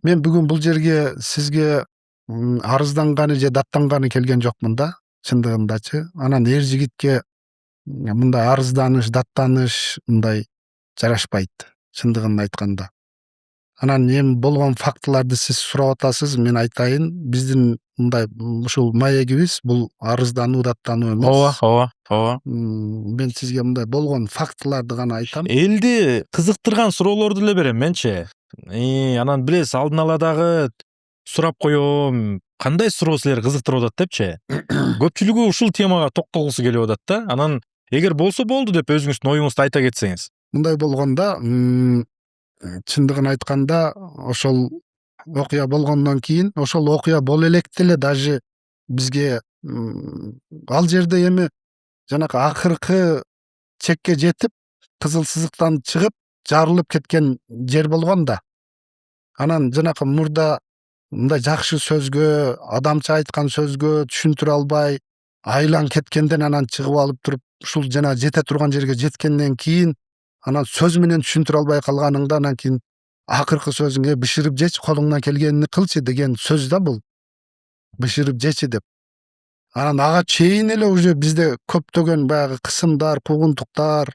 A: мен бүгүн бул жерге сизге арызданганы же даттанганы келген жокмун да, чындыгындачы. Анан эр жигитке мындай арызданыш, даттаныш мындай жарашпайт, чындыгын айтканда. Анан эми болгон фактыларды сиз сурап атасыз, мен айтайын, биздин мындай ушул маегибиз бул арыздануу, даттануу эмес.
B: Ооба.
A: Мен сизге мындай болгон фактыларды гана айтам.
B: Элди кызыктырган суроолорду эле берем менчи. Анан билесиз, алдын ала дагы сурап коем, кандай суроо силерди кызыктырып атат депчи. Көпчүлүгү ушул темага токтолгусу келип атат да. Анан эгер болсо болду деп өзүңүздүн оюңузду айта кетсеңиз.
A: Мындай болгондо, чындыгын айтканда, ошол окуя болгондон кийин, ошол окуя боло электе эле даже бизге ал жерде эми жанакы акыркы чекке жетип, кызыл сызыктан чыгып, жарылып кеткен жер болгон да. Анан жанакы мурда мындай жакшы сөзгө, адамча айткан сөзгө түшүндүрө албай, айланып кеткенден анан чыгып алып туруп, ушул жана жете турган жерге жеткенден кийин, анан сөз менен түшүндүрө албай калганыңда, анан кийин акыркы сөзүң бышырып жечи, колуңдан келгенин кылчы деген сөз да бул. Бышырып жечи деп. Анан ага чейин эле уже бизде көптөгөн баягы кысымдар, куугунтуктар.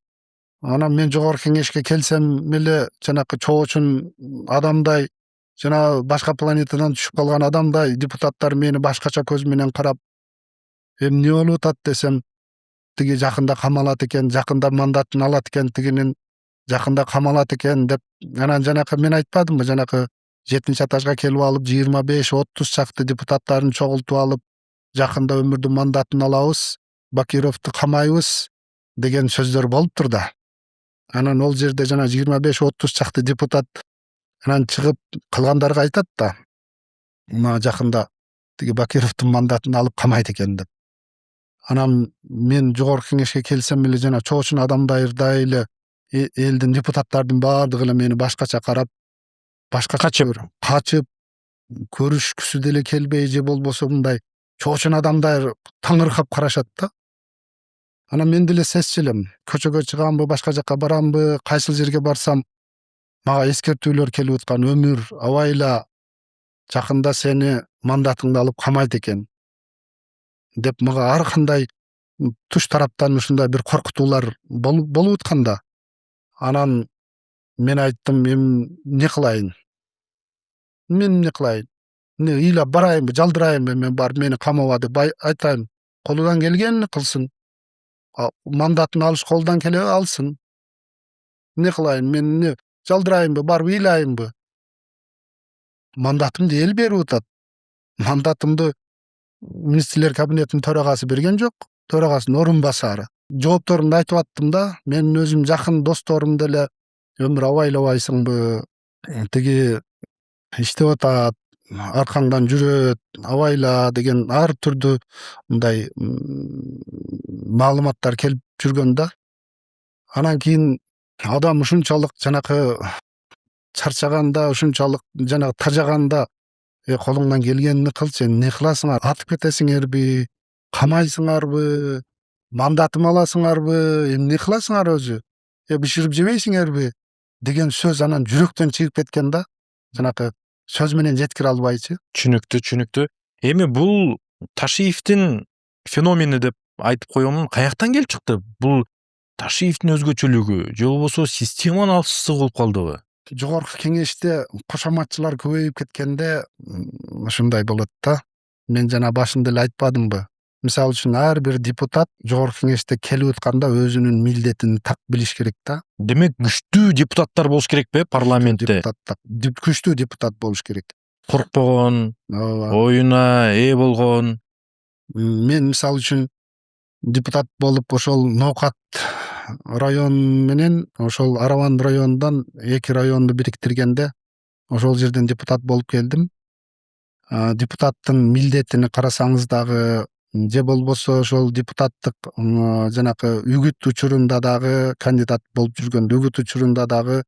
A: Анан мен жогорку кеңешке келсем эле жанакы чоочун адамдай, жана башка планетадан түшүп калган адамдай депутаттар мени башкача көз менен карап, эмне болуп атат десем, тиги жакында камалат экен, жакында мандатын алат экен тигинин, жакында камалат экен деп. Анан жанакы мен айтпадымбы, жанакы 7-этажга келип алып 25-30 чакты депутаттарын чогултуп алып, жакында өмүрдүн мандатын алабыз, Бакировду камайбыз деген сөздөр болуптур да. Анан ол жерде жана 25-30 чакты депутат анан чыгып калгандарга айтат да, мына жакында тиги Бакировдун мандатын алып камайт экен деп. Анан мен жогорку кеңешке келсем эле жана чоочун адамдайдай эле элдин депутаттардын баардыгы эле мени башкача карап, башкача качып, көрүшкүсү деле келбей, же болбосо мындай чоочун адамдай таңыркап карашат да. Анан мен деле сезчү көчөгө чыгамбы, башка жакка барамбы, кайсыл жерге барсам мага эскертүүлөр келип аткан, өмүр абайла, жакында сени мандатыңды алып камайт экен деп мага ар кандай туш тараптан ушундай бир коркутуулар болуп атканда. Анан мен айттым, эмне кылайын? Мен эмне кылайын? Эмне ыйлап барайынбы, жалдырайынбы мен барып мени камаба деп айтайын? Колунан келгенин кылсын. Мандатын алыш колунан келе алсын. Эмне кылайын? Мен эмне жалдырайынбы, барып ыйлайынбы? Мандатымды эл берип атат. Мандатымды министрлер кабинетинин төрагасы берген жок, төрагасынын орун басары. Жоопторумду айтып аттым да, менин өзүм жакын досторум деле өмүр абайлабайсыңбы, тиги иштеп атат, аркаңдан жүрөт, абайла деген ар түрдүү мындай маалыматтар келип жүргөн да. Анан кийин адам ушунчалык жанакы чарчаганда, ушунчалык жанагы тажаганда, колуңдан келгенин кылчы, эмне кыласыңар? Атып кетесиңерби, камайсыңарбы, мандатым аласыңарбы, эмне кыласыңар өзү? Бышырып жебейсиңерби деген сөз анан жүрөктөн чыгып кеткен да. Жанакы сөз менен жеткире албайчы.
B: Түшүнүктүү. Эми бул Ташиевдин феномени деп айтып коемун, каяктан келип чыкты? Бул Ташиевдин өзгөчөлүгү же болбосо системанын алсыздыгы болуп калдыбы?
A: Жогорку кеңеште кошоматчылар көбөйүп кеткенде ушундай болот да. Мен жана башында эле айтпадымбы? Мисалы үчүн ар бир депутат жогорку кеңеште келип атканда өзүнүн милдетин так билиш керек да.
B: Демек күчтүү депутаттар болуш керекпи парламентте?
A: Күчтүү депутат болуш керек.
B: Коркпогон, оюна ээ болгон.
A: Мен мисалы үчүн депутат болуп ошол Ноокат район менен ошол Араван районунан 2 районду бириктиргенде ошол жерден депутат болуп келдим. депутаттын милдетини карасаңыз дагы, же болбосо ошол депутаттык жанакы үгүт учурунда дагы, кандидат болуп жүргөндө үгүт учурунда дагы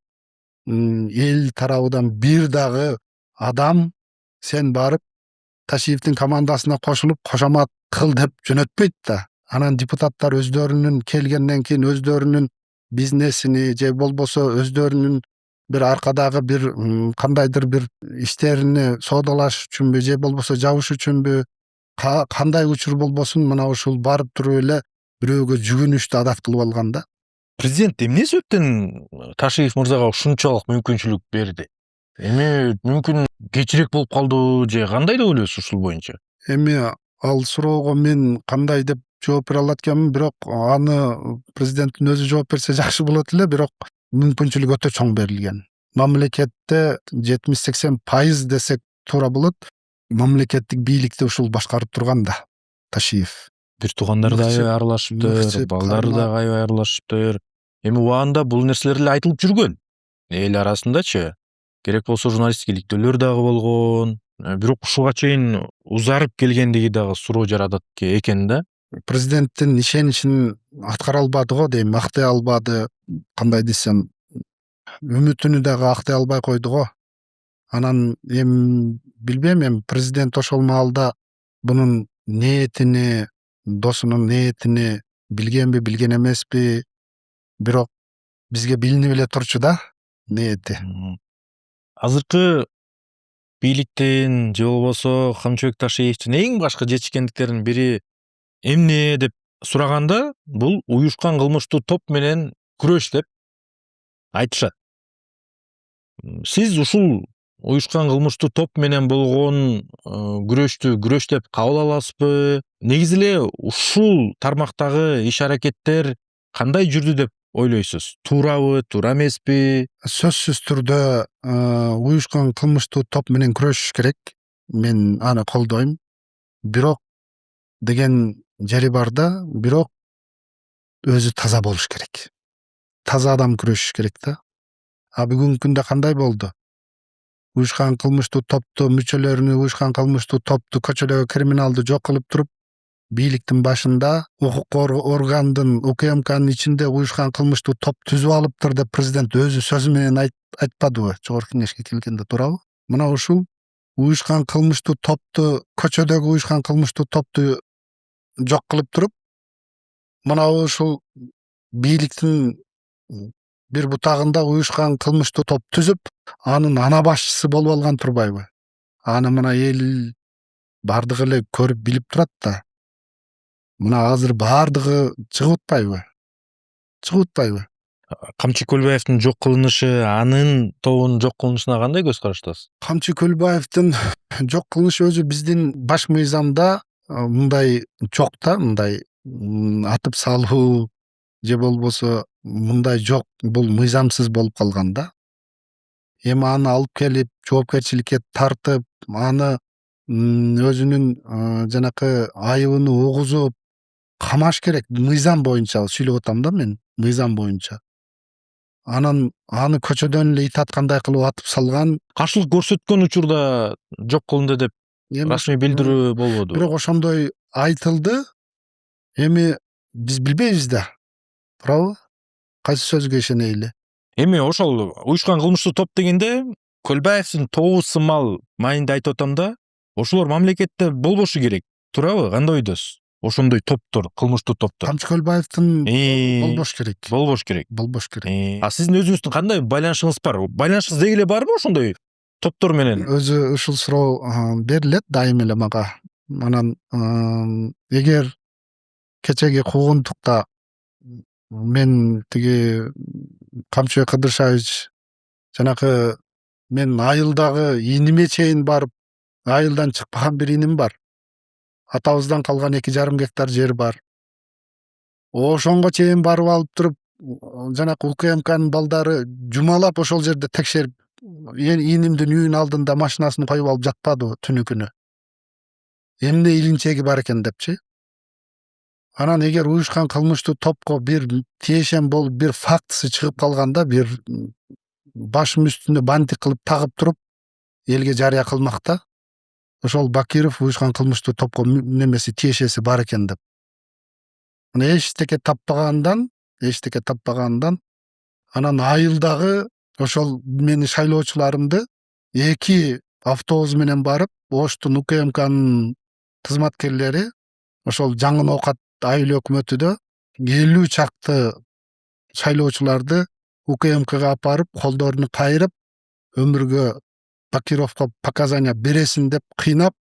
A: эл тарабынан бир дагы адам сен барып Ташиевдин командасына кошулуп кошомат кыл деп жөнөтпөйт да. Анан депутаттар өздөрүнүн келгенден кийин өздөрүнүн бизнесини же болбосо өздөрүнүн бир аркадагы бир кандайдыр бир иштерини соодалаш үчүнбү же болбосо жабыш үчүнбү, кандай учур болбосун мына ушул барып туруп эле бирөөгө жүгүнүштү адат кылып алган да.
B: Президент эмне себептен Ташиев мырзага ушунчалык мүмкүнчүлүк берди? Эми мүмкүн кечирээк болуп калды же кандай деп ойлойсуз ушул боюнча?
A: Эми ал суроого мен кандай деп жооп бере алат экенмин, бирок аны президенттин өзү жооп берсе жакшы болот эле. Бирок мүмкүнчүлүк өтө чоң берилген. Мамлекетте 70-80% десек туура болот. Мамлекеттик бийликти ушул башкарып турган да Ташиев.
B: Бир туугандары да аябай аралашыптыр, балдары да аябай аралашыптыр. Эми убагында бул нерселер эле айтылып жүргөн эл арасындачы. Керек болсо журналисттик иликтөөлөр дагы болгон. Бирок ушуга чейин узарып келгендиги дагы суроо жаратат экен да.
A: Президенттин ишеничин аткара албады го дейм, актай албады. Кандай десем, үмүтүнү дагы актай албай койду го. Анан эми билбейм, эми президент ошол маалда бунун ниетини, досунун ниетини билгенби, билген эмеспи, бирок бизге билинип эле турчу да ниети.
B: Азыркы бийликтин же болбосо Камчыбек Ташиевдин эң башкы жетишкендиктеринин бири эмне деп сураганда, бул уюшкан кылмыштуу топ менен күрөш деп айтышат. Сиз ушул уюшкан кылмыштуу топ менен болгон күрөштү күрөш деп кабыл аласызбы? Негизи эле ушул тармактагы иш-аракеттер кандай жүрдү деп ойлойсуз? Туурабы, туура эмеспи?
A: Сөзсүз түрдө уюшкан кылмыштуу топ менен күрөшүш керек. Мен аны колдойм. Бирок деген жери бар да, бирок өзү таза болуш керек. Таза адам күрөшүш керек да. А бүгүнкү күндө кандай болду? Уюшкан кылмыштуу топту мүчөлөрүнү, уюшкан кылмыштуу топту көчөдөгү криминалды жок кылып туруп, бийликтин башында укук органдын УКМКнын ичинде уюшкан кылмыштуу топ түзүп алыптыр деп президент өзү сөзү менен айтпадыбы Жогорку Кеңешке келгенде, туурабы? Мына ушул уюшкан кылмыштуу топту, көчөдөгү уюшкан кылмыштуу топту жок кылып туруп, мына ушул бийликтин бир бутагында уюшкан кылмыштуу топ түзүп, анын ана башчысы болуп алган турбайбы? Аны мына эл бардыгы эле көрүп билип турат да. Мына азыр бардыгы чыгып атпайбы? Чыгып атпайбы?
B: Камчы Көлбаевдин жок кылынышы, анын тобунун жок кылынышына кандай көз караштасыз?
A: Камчы Көлбаевдин жок кылынышы өзү биздин баш мыйзамда мындай жок да, мындай атып салуу же болбосо мындай жок, бул мыйзамсыз болуп калган да. Эми аны алып келип жоопкерчиликке тартып, аны өзүнүн жанакы айыбын угузуп камаш керек. Мыйзам боюнча сүйлөп атам да мен, мыйзам боюнча. Анан аны көчөдөн эле ит аткандай кылып атып салган.
B: Каршылык көрсөткөн учурда жок кылынды деп расмий билдирүү болбоду.
A: Бирок ошондой айтылды. Эми биз билбейбиз да. Туурабы? Кайсы сөзгө ишенейли?
B: Эми ошол уюшкан кылмыштуу топ дегенде Көлбаевдин тобу сымал майында айтып атам да, ошолор мамлекетте болбошу керек. Туурабы? Кандай ойдосуз? Ошондой топтор, кылмыштуу топтор.
A: Камчы Көлбаевдин болбош керек.
B: Болбош керек.
A: Болбош керек.
B: А сиздин өзүңүздүн кандай байланышыңыз бар? Байланышыңыз деги эле барбы ошондой топтор менен?
A: Өзү ушул суроо берилет дайым эле мага. Анан эгер кечеги куугунтукта мен тиги Камчыбек Кыдыршаевич жанакы мен айылдагы иниме чейин барып, айылдан чыкпаган бир иним бар. Атабыздан калган 2,5 гектар жер бар. Ошонго чейин барып алып туруп, жанакы УКМКнын балдары жумалап ошол жерде текшерип, инимдин үйүнүн алдында машинасын коюп алып жатпадыбы түнү күнү? Эмне илинчеги бар экен депчи. Анан эгер уюшкан кылмыштуу топко бир тиешен болуп, бир фактысы чыгып калганда, бир башым үстүнө бантик кылып тагып туруп, элге жарыя кылмак да. ошол Бакиров уюшкан кылмыштуу топко немеси тиешеси бар экен деп. Мына эчтеке таппагандан анан айылдагы ошол менин шайлоочуларымды 2 автобус менен барып, Оштун УКМКнын кызматкерлери ошол жаңы оокат айыл өкмөтүдө 50 чакты шайлоочуларды УКМКга алып барып, колдорун кайрып, өмүргө Бакировго показания бересин деп кыйнап,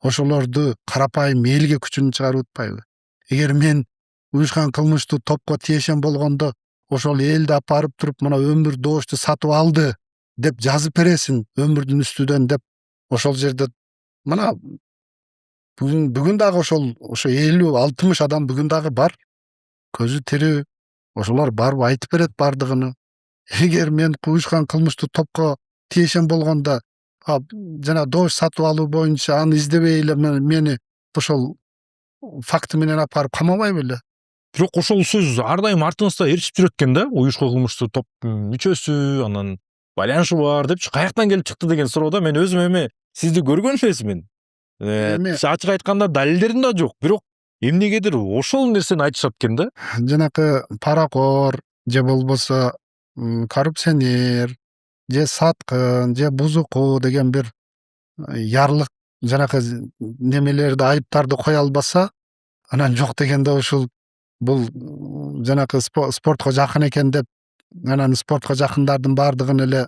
A: ошолорду карапайым элге күчүн чыгарып атпайбы? Эгер мен уюшкан кылмыштуу топко тиешем болгондо, ошол элди алып барып туруп, мына өмүр добушту сатып алды деп жазып бересин өмүрдүн үстүнөн деп, ошол жерде мына бүгүн дагы ошо 50-60 адам бүгүн дагы бар. Көзү тирүү. Ошолор барып айтып берет бардыгын. Эгер мен уюшкан кылмыштуу топко тиешем болгондо, жана добуш сатып алуу боюнча аны издебей эле мени ошол факты менен алып барып камабай беле?
B: Бирок ошол сөз ар дайым артыңызда ээрчип жүрөт экен да, уюшкан кылмыштуу топтун мүчөсү, анан байланышы бар депчи, каяктан келип чыкты деген суроодо мен өзүм эми сизди көргөн эмесмин. Ачык айтканда далилдерим да жок, бирок эмнегедир ошол нерсени айтышат экен да.
A: Жанакы паракор же болбосо коррупционер же саткын же бузуку деген бир ярлык жанакы немелерди, айыптарды кое албаса, анан жок дегенде ушул бул жанакы спортко жакын экен деп, анан спортко жакындардын бардыгын эле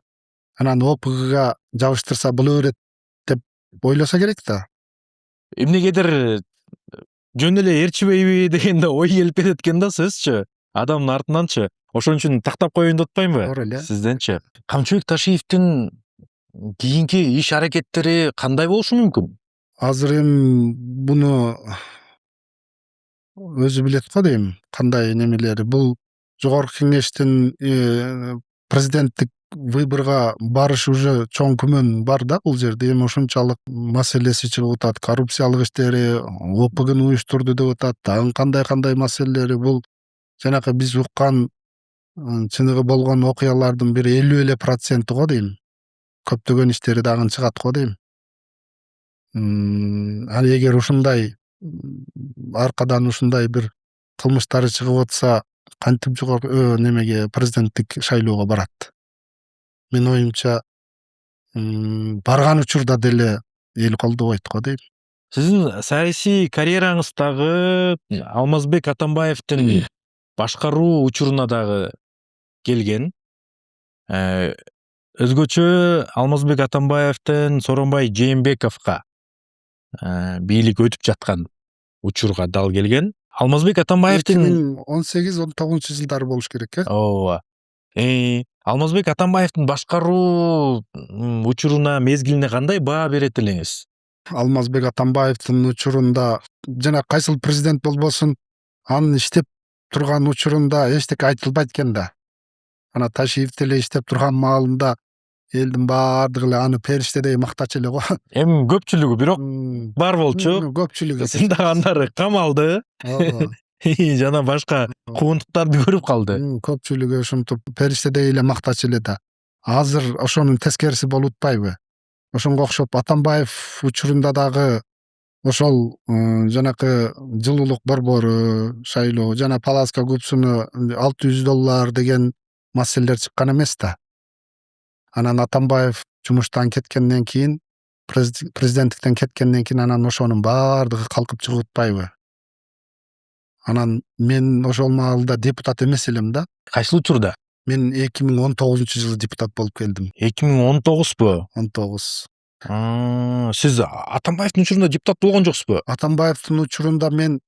A: анан ОПГга жабыштырса боло берет деп ойлосо керек да.
B: Эмнегедир жөн эле ээрчибейби дегенде ой келип кетет экен да сөзчү, адамдын артынанчы. Ошон үчүн тактап коеюн деп атпаймынбы?
A: Туура эле.
B: Сизденчи Камчыбек Ташиевдин кийинки иш аракеттери кандай болушу мүмкүн?
A: Азыр эми буну өзү билет го дейм, кандай немелери. Бул жогорку кеңештин президенттик выборго барышы уже чоң күмөн бар да бул жерде. Эми ушунчалык маселеси чыгып атат, коррупциялык иштери, ОПГны уюштурду деп атат, дагы кандай маселелери. Бул жанакы биз уккан чыныгы болгон окуялардын бир 50% го дейм. Көптөгөн иштери дагы чыгат го дейм. Ал эгер ушундай аркадан ушундай бир кылмыштары чыгып атса, кантип жогорку немеге президенттик шайлоого барат? Менин оюмча барган учурда деле эл колдобойт го дейм.
B: Сиздин саясий карьераңыз дагы Алмазбек Атамбаевдин башкаруу учуруна дагы келген. Өзгөчө Алмазбек Атамбаевдин Сооронбай Жээнбековго бийлик өтүп жаткан учурга дал келген. Алмазбек Атамбаевдин
A: 2018-19 жылдары болуш керек,
B: ооба. Алмазбек Атамбаевдин башкаруу учуруна, мезгилине кандай баа берет элеңиз?
A: Алмазбек Атамбаевдин учурунда жана кайсыл президент болбосун, анын иштеп турган учурунда эчтеке айтылбайт экен да. Ана Ташиев деле иштеп турган маалында элдин баардыгы эле аны периштедей мактачу эле го.
B: Эми көпчүлүгү бирок бар болчу.
A: Көпчүлүгү.
B: Сындагандары камалды.
A: Ооба.
B: Жана башка куугунтуктарды көрүп калды.
A: Көпчүлүгү ушинтип периштедей эле мактачу эле да. Азыр ошонун тескериси болуп атпайбы? Ошонго окшоп Атамбаев учурунда дагы ошол жанакы жылуулук борбору шайлоо жана Паласка купсуну $600 деген маселелер чыккан эмес да. Анан Атамбаев жумуштан кеткенден кийин, президенттиктен кеткенден кийин анан ошонун баардыгы калкып чыгып атпайбы? Анан мен ошол маалда депутат эмес элем да.
B: Кайсыл учурда?
A: Мен 2019-жылы депутат болуп келдим.
B: 2019бу?
A: 19.
B: Сиз Атамбаевдин учурунда депутат болгон жоксузбу?
A: Атамбаевдин учурунда мен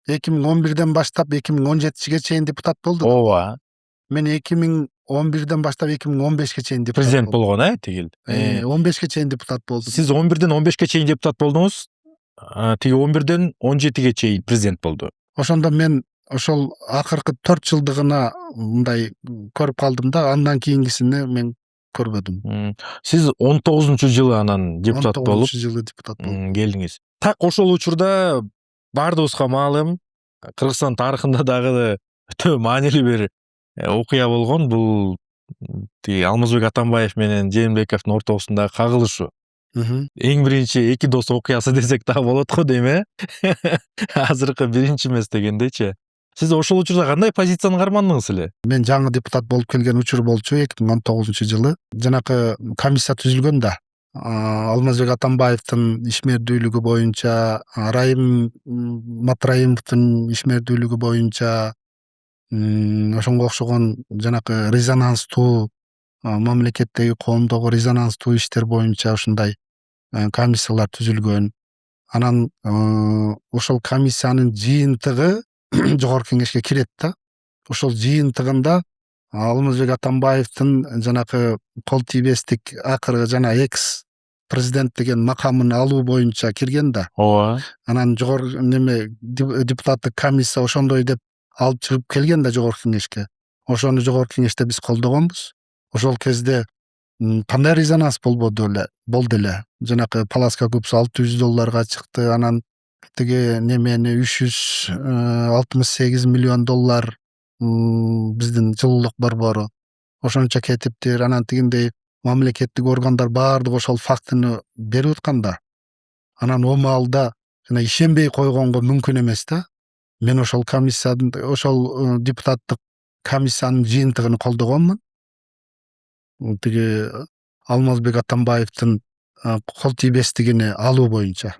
A: 2011ден баштап 2017-ге чейин депутат болдум.
B: Ооба.
A: Мен 2011ден баштап 2015ге чейин депутат
B: Президент болгон, тигил.
A: 15ге чейин депутат болдум.
B: Сиз 11ден 15ге чейин депутат болдуңуз, тиги 11ден 17ге чейин президент болду.
A: Ошондо мен ошол акыркы 4 жылдыгына мындай көрүп калдым да, андан кийинкисине мен көрбөдүм.
B: Сиз 19-жылы анан депутат болуп,
A: 19-жылы депутат болдум.
B: Келдиңиз. Так ошол учурда бардыгыбызга маалым, Кыргызстан тарыхында дагы өтө маанилүү бир окуя болгон. Бул тиги Алмазбек Атамбаев менен Жээнбековдун ортосундагы кагылышуу. Эң биринчи эки дос окуясы десек дагы болот го дейм, азыркы биринчи эмес дегендейчи. Сиз ошол учурда кандай позицияны кармандыңыз эле?
A: Мен жаңы депутат болуп келген учур болчу 2019-жылы. Жанакы комиссия түзүлгөн да. Алмазбек Атамбаевдин ишмердүүлүгү боюнча, Райым Матраимовдун ишмердүүлүгү боюнча ошонго окшогон жанакы резонанстуу мамлекеттеги коомдогу резонанстуу иштер боюнча ушундай комиссиялар түзүлгөн. Анан ошол комиссиянын жыйынтыгы жогорку кеңешке кирет да. Ошол жыйынтыгында Алмазбек Атамбаевдин жанакы кол тийбестик акыркы жана экс президент деген макамын алуу боюнча кирген да.
B: Ооба.
A: Анан жогорку депутаттык комиссия ошондой деп алып чыгып келген да жогорку кеңешке. Ошону жогорку кеңеште биз колдогонбуз. Ошол кезде кандай резонанс болду эле. Жанакы Паласка көпүсү $600 чыкты. Анан тиги немени $368 миллион биздин жылуулук борбору ошончо кетиптир. Анан тигиндей мамлекеттик органдар баардыгы ошол фактыны берип атканда, анан о маалда жана ишенбей койгонго мүмкүн эмес да. Мен ошол комиссиянын, ошол депутаттык комиссиянын жыйынтыгын колдогонмун. Тиги Алмазбек Атамбаевдин кол тийбестигини алуу боюнча.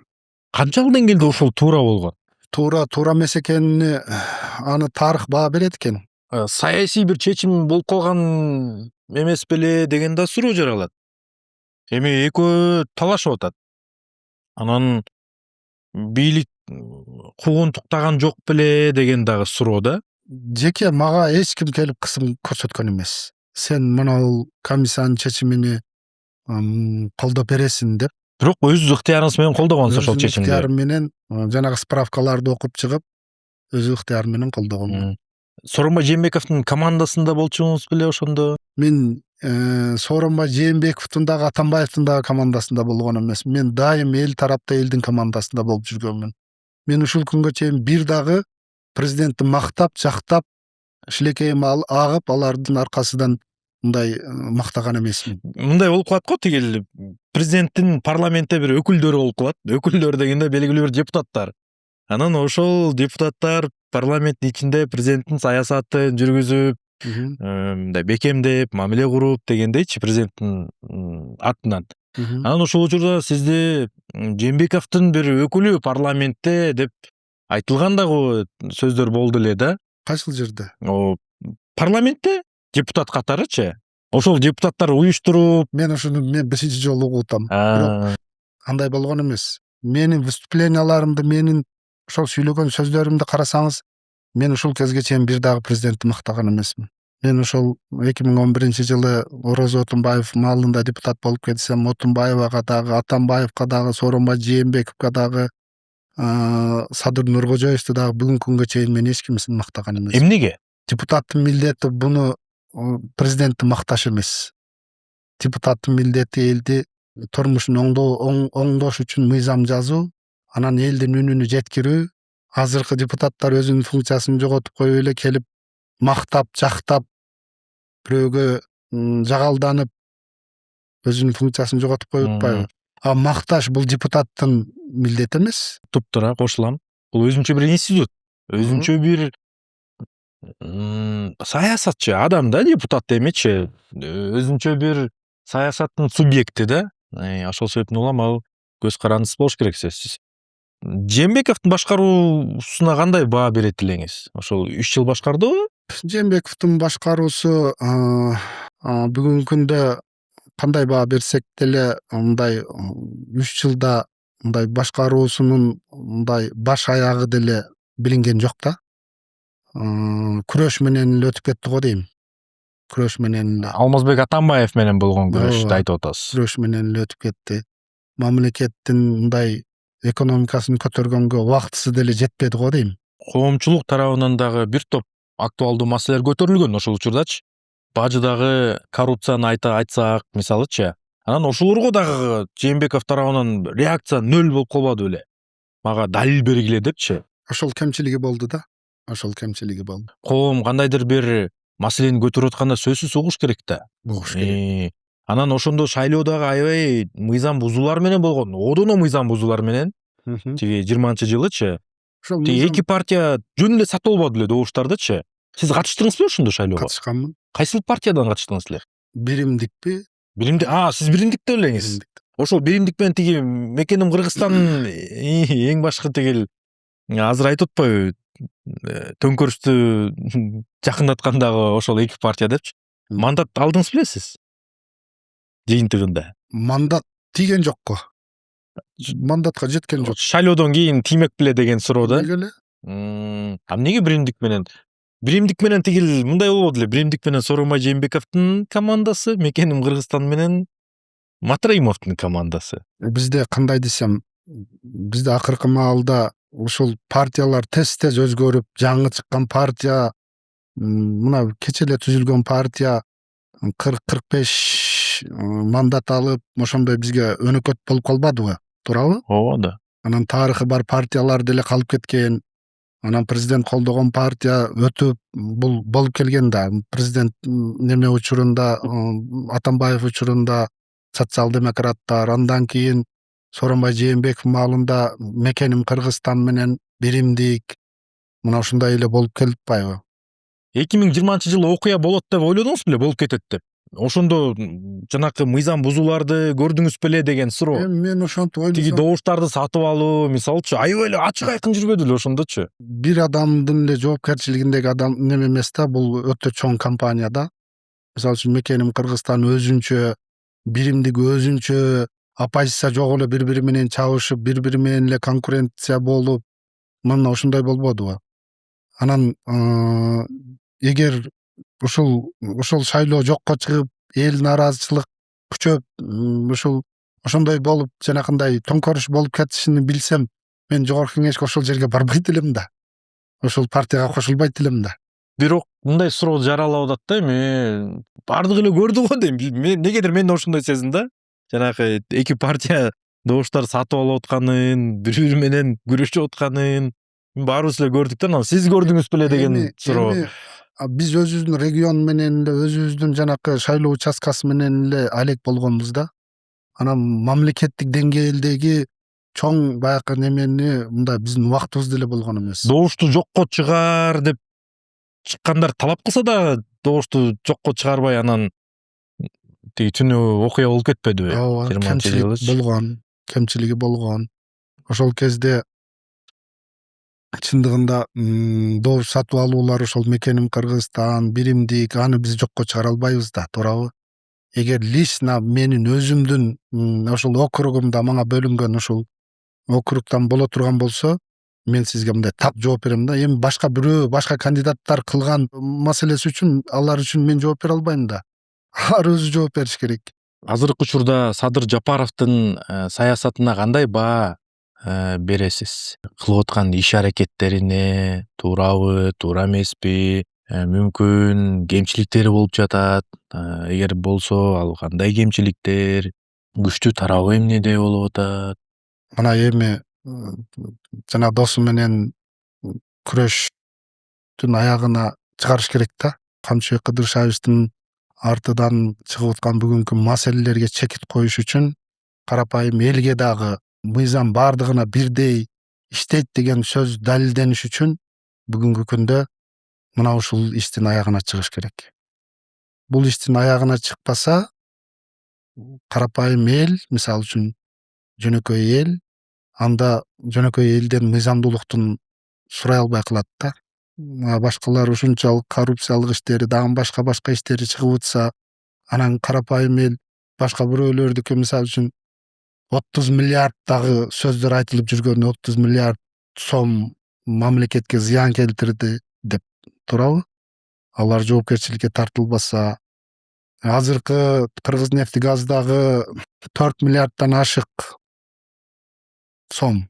B: Канчалык деңгээлде ошол туура болгон?
A: Туура эмес экенин аны тарых баа берет экен.
B: Саясий бир чечим болуп калган эмес беле деген да суроо жаралат. Эми экөө талашып атат. Анан бийлик куугунтуктаган жок беле деген дагы суроо да.
A: Жеке мага эч ким келип кысым көрсөткөн эмес. Сен мынау комиссиянын чечимини колдоп бересиң деп.
B: Бирок өз ыктыярыңыз менен колдогонсуз ошол чечимди.
A: Ыктыярым менен жанагы справкаларды окуп чыгып, өз ыктыярым менен колдогонмун.
B: Сооронбай Жээнбековдун командасында болчуңуз беле ошондо?
A: Мен Сооронбай Жээнбековдун дагы Атамбаевдин дагы командасында болгон эмес. Мен дайым эл тарапта элдин командасында болуп жүргөнмүн. Мен ушул күнгө чейин бир дагы президентти мактап, жактап, шилекейим агып, алардын аркасынан мындай мактаган эмесмин.
B: Мындай болуп калат го, тигил президенттин парламентте бир өкүлдөрү болуп калат. Өкүлдөр дегенде белгилүү бир депутаттар. Анан ошол депутаттар парламенттин ичинде президенттин саясатын жүргүзүп, мындай бекемдеп, мамиле куруп дегендейчи президенттин атынан. Анан ошол учурда сизди Жээнбековдун бир өкүлү парламентте деп айтылган дагы сөздөр болду эле да.
A: Кайсыл жерде?
B: Парламентте депутат катарычы. Ошол депутаттар уюштуруп,
A: мен бешинчи жолу угуп атам. Бирок андай болгон эмес. Менин выступленияларымды, менин ошол сүйлөгөн сөздөрүмдү карасаңыз, мен ушул кезге чейин бир дагы президентти мактаган эмесмин. Мен ошол 2011-жылы Ороз Отунбаев маалында депутат болуп кетсем, Отунбаевага дагы, Атамбаевга дагы, Сооронбай Жээнбековго дагы, Садыр Нуркожоевду дагы бүгүнкү күнгө чейин мен эч кимсин мактаган эмесмин.
B: Эмнеге?
A: Депутаттын милдети буну президентти макташ эмес. Депутаттын милдети элди турмушун оңдош үчүн мыйзам жазуу, анан элдин үнүнү жеткирүү. Азыркы депутаттар өзүнүн функциясын жоготуп коюп эле келип мактап, жактап, бирөөгө жагалданып өзүнүн функциясын жоготуп коюп атпайбы? Макташ бул депутаттын милдети эмес.
B: Туптура кошулам. Бул өзүнчө бир институт, өзүнчө бир саясатчы адам да, депутат демекчи. Өзүнчө бир саясаттын субъекти да. Ошол себептен улам ал көз карандысыз болуш керек сөзсүз. Жээнбековдун башкаруусуна кандай баа берет элеңиз? Ошол 3 жыл башкардыбы?
A: Жээнбековдун башкаруусу бүгүнкү күндө кандай баа берсек деле, мындай 3 жылда мындай башкаруусунун мындай баш аягы деле билинген жок да. Күрөш менен эле өтүп кетти го дейм. Күрөш менен эле.
B: Алмазбек Атамбаев менен болгон күрөштү айтып атасыз.
A: Күрөш менен эле өтүп кетти. Мамлекеттин мындай экономикасын көтөргөнгө убактысы деле жетпеди го дейм.
B: Коомчулук тарабынан дагы бир топ актуалдуу маселелер көтөрүлгөн ошол учурдачы. Бажыдагы коррупцияны айтсак, мисалычы. Анан ошолорго дагы Жээнбеков тарабынан реакция нөл болуп калбады беле? Мага далил бергиле депчи.
A: Ошол кемчилиги болду да. Ошол кемчилиги болду.
B: Коом кандайдыр бир маселени көтөрүп атканда сөзсүз угуш керек да.
A: Угуш керек.
B: Анан ошондо шайлоодагы аябай мыйзам бузуулар менен болгон. Одоно мыйзам бузуулар менен тиги 20-жылычы
A: ошол
B: тиги эки партия жөн эле сатып албады эле добуштардычы. Сиз катыштыңызбы ошондо шайлоого?
A: катышканмын.
B: Кайсыл партиядан катыштыңыз эле?
A: Биримдикпи?
B: Сиз биримдикте элеңиз.
A: Биримдик.
B: Ошол биримдик менен тиги мекеним Кыргызстан эң башкы тигил азыр айтып атпайбы төңкөрүштү жакындаткандагы ошол эки партия депчи. Мандат алдыңыз беле сиз? Жыйынтыгында.
A: Мандат тийген жокко. Мандатка жеткен жок.
B: Шайлоодон кийин тиймек беле деген суроо да.
A: Эмнеге эле?
B: Эмнеге биримдик менен? Биримдик менен тигил мындай болбоду эле. Биримдик менен Сооронбай Жээнбековдун командасы, мекеним Кыргызстан менен Матраимовдун командасы.
A: Бизде кандай десем, бизде акыркы маалда ушул партиялар тез өзгөрүп, жаңы чыккан партия, мына кече эле түзүлгөн партия 40-45 мандат алып, ошондой бизге өнөкөт болуп калбадыбы? Туурабы?
B: Ооба да.
A: Анан тарыхы бар партиялар деле калып кеткен. Анан президент колдогон партия өтүп, бул болуп келген да. Президент неме учурунда, Атамбаев учурунда социал-демократтар, андан кийин Сооронбай Жээнбеков маалында мекеним Кыргызстан менен биримдик. Мына ушундай эле болуп келип атпайбы?
B: 2020-жылы окуя болот деп ойлодуңуз беле, болуп кетет деп? Ошондо жанакы мыйзам бузууларды көрдүңүз беле деген суроо.
A: Мен ошентип
B: Тиги
A: ойлосом,
B: добуштарды сатып алуу, мисалчы, аябай эле ачык айкын жүрбөдү эле ошондочу.
A: бир адамдын эле жоопкерчилигиндеги адам неме эмес да, бул өтө чоң компания да. Мисалы үчүн мекеним Кыргызстан өзүнчө, биримдик өзүнчө, оппозиция жок эле бири-бири менен чабышып, бири-бири менен эле конкуренция болуп, мына ушундай болбодубу? Анан эгер ушул шайлоо жокко чыгып, эл нааразычылык күчөп, ошондой болуп, жанакындай төңкөрүш болуп кетишин билсем, мен жогорку кеңешке ошол жерге барбайт элем да. Ошол партияга кошулбайт элем да.
B: Бирок мындай суроо жаралып атат да, эми бардыгы эле көрдү го дейм. Негедир мен ошондой сездим да. Жанагы эки партия добуштарды сатып алып атканын, бири-бири менен күрөшүп атканын баарыбыз эле көрдүк да. Анан сиз көрдүңүз беле деген суроо.
A: Биз өзүбүздүн регион менен эле, өзүбүздүн жанакы шайлоо участкасы менен эле алек болгонбуз да. Анан мамлекеттик деңгээлдеги чоң баягы немени мындай биздин убактыбызда эле болгон эмес.
B: Добушту жокко чыгар деп чыккандар талап кылса да, добушту жокко чыгарбай анан тиги түнү окуя болуп кетпедиби?
A: Ооба,
B: 20-жылы
A: кемчилиги болгон. Ошол кезде чындыгында добуш сатып алуулар ошол мекеним Кыргызстан, биримдик, аны биз жокко чыгара албайбыз да, туурабы? Эгер лично менин өзүмдүн ошол округумда мага бөлүнгөн ушул округтан боло турган болсо, мен сизге мындай так жооп берем да. Эми башка бирөө, башка кандидаттар кылган маселеси үчүн, алар үчүн мен жооп бере албайм да. Алар өзү жооп бериш керек.
B: Азыркы учурда Садыр Жапаровдун саясатына кандай баа бересиз? Кылып аткан иш аракеттерине туурабы, туура эмеспи? Мүмкүн кемчиликтери болуп жатат. Эгер болсо, ал кандай кемчиликтер? Күчтүү тарабы эмнеде болуп атат?
A: Мына эми жана досу менен күрөштүн аягына чыгарыш керек да. Камчыбек Кыдыршаевичтин артынан чыгып аткан бүгүнкү маселелерге чекит коюш үчүн карапайым элге дагы мыйзам бардыгына бирдей иштейт деген сөз далилдениш үчүн бүгүнкү күндө мына ушул иштин аягына чыгыш керек. Бул иштин аягына чыкпаса, карапайым эл, мисалы үчүн жөнөкөй эл, анда жөнөкөй элден мыйзамдуулуктун сурай албай калат да. Башкалар ушунчалык коррупциялык иштери, дагы башка иштери чыгып атса, анан карапайым эл башка бирөөлөрдүкү, мисалы үчүн 30 миллиард дагы сөздөр айтылып жүргөн, 30 миллиард сом мамлекетке зыян келтирди деп, туурабы? Алар жоопкерчиликке тартылбаса, азыркы Кыргызнефтегаздагы 4 миллиарддан ашык сом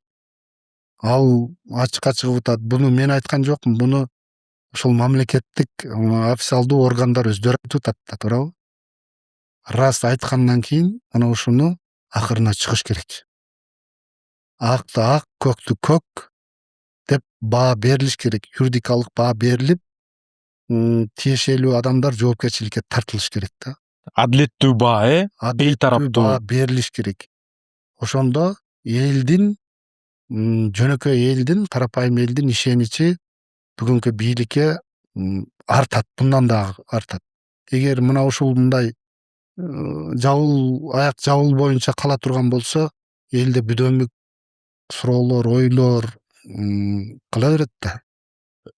A: ал ачыкка чыгып атат. Буну мен айткан жокмун, буну ошол мамлекеттик официалдуу органдар өздөрү айтып атат да, туурабы? Раз айткандан кийин ана ушуну акырына чыгыш керек. Акты ак, көктү көк деп баа берилиш керек. Юридикалык баа берилип, тиешелүү адамдар жоопкерчиликке тартылыш керек да.
B: адилеттүү баа, бейтараптуу.
A: баа берилиш керек. Ошондо элдин жөнөкөй элдин, карапайым элдин ишеничи бүгүнкү бийликке артат, мындан да артат. Эгер мына ушундай аяк жабыл боюнча кала турган болсо, элде бүдөмүк суроолор, ойлор кыла берет да.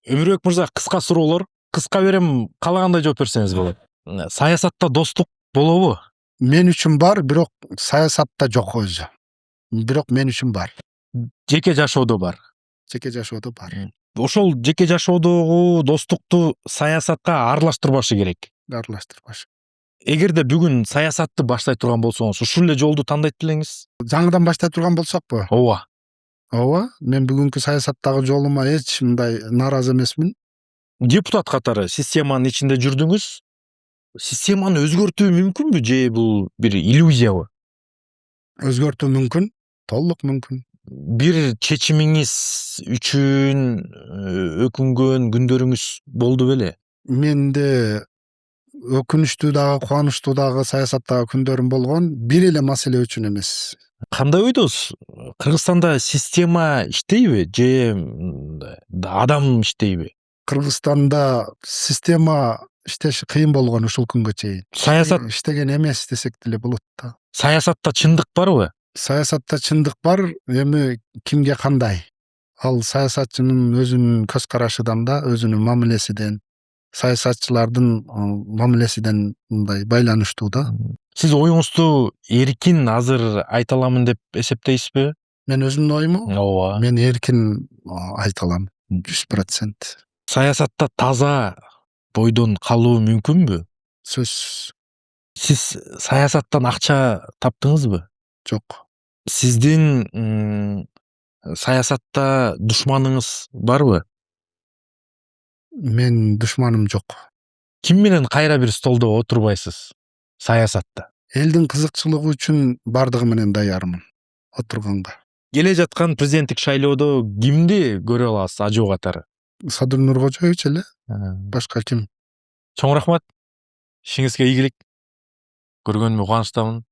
B: Өмүрбек мырза, кыска суроолор. Кыска берем, каалагандай жооп берсеңиз болот. Саясатта достук болобу?
A: Мен үчүн бар, бирок саясатта жок өзү. Бирок мен үчүн бар.
B: Жеке жашоодо бар.
A: Жеке жашоодо бар.
B: Ошол жеке жашоодогу достукту саясатка аралаштырбашы керек.
A: Аралаштырбаш.
B: Эгерде бүгүн саясатты баштай турган болсоңуз, ушул эле жолду тандайт белеңиз?
A: Жаңыдан баштай турган болсокпу?
B: Ооба.
A: Ооба, мен бүгүнкү саясаттагы жолума эч мындай нааразы эмесмин.
B: Депутат катары системанын ичинде жүрдүңүз. Системаны өзгөртүү мүмкүнбү же бул бир иллюзиябы?
A: Өзгөртүү мүмкүн, толук мүмкүн.
B: Бир чечимиңиз үчүн өкүнгөн күндөрүңүз болду беле?
A: Менде өкүнүчтүү дагы, кубанычтуу дагы саясаттагы күндөрүм болгон, бир эле маселе үчүн эмес.
B: Кандай ойдосуз? Кыргызстанда система иштейби же адам иштейби?
A: Кыргызстанда система иштеши кыйын болгон ушул күнгө чейин.
B: Саясат
A: иштеген эмес десек деле болот да.
B: Саясатта чындык барбы?
A: Саясатта чындык бар, эми кимге кандай? Ал саясатчынын өзүнүн көз карашыдан да, өзүнүн мамилесиден, саясатчылардын мамилесиден мындай байланыштуу да.
B: Сиз оюңузду эркин азыр айта аламын деп эсептейсизби?
A: Мен өзүмдүн оюму?
B: Ооба.
A: Мен эркин айта алам, 100%.
B: Саясатта таза бойдон калуу мүмкүнбү?
A: Сөзсүз
B: Сиз саясаттан акча таптыңызбы?
A: жок.
B: Сиздин саясатта душманыңыз барбы?
A: Мен душманым жок.
B: Ким менен кайра бир столдо отурбайсыз саясатта?
A: Элдин кызыкчылыгы үчүн бардыгы менен даярмын отурганга.
B: Келе жаткан президенттик шайлоодо кимди көрө аласыз ажоо катары?
A: Садыр Нуркожоевич эле, башка ким?
B: Чоң рахмат. Ишиңизге ийгилик. Көргөнүмө кубанычтамын.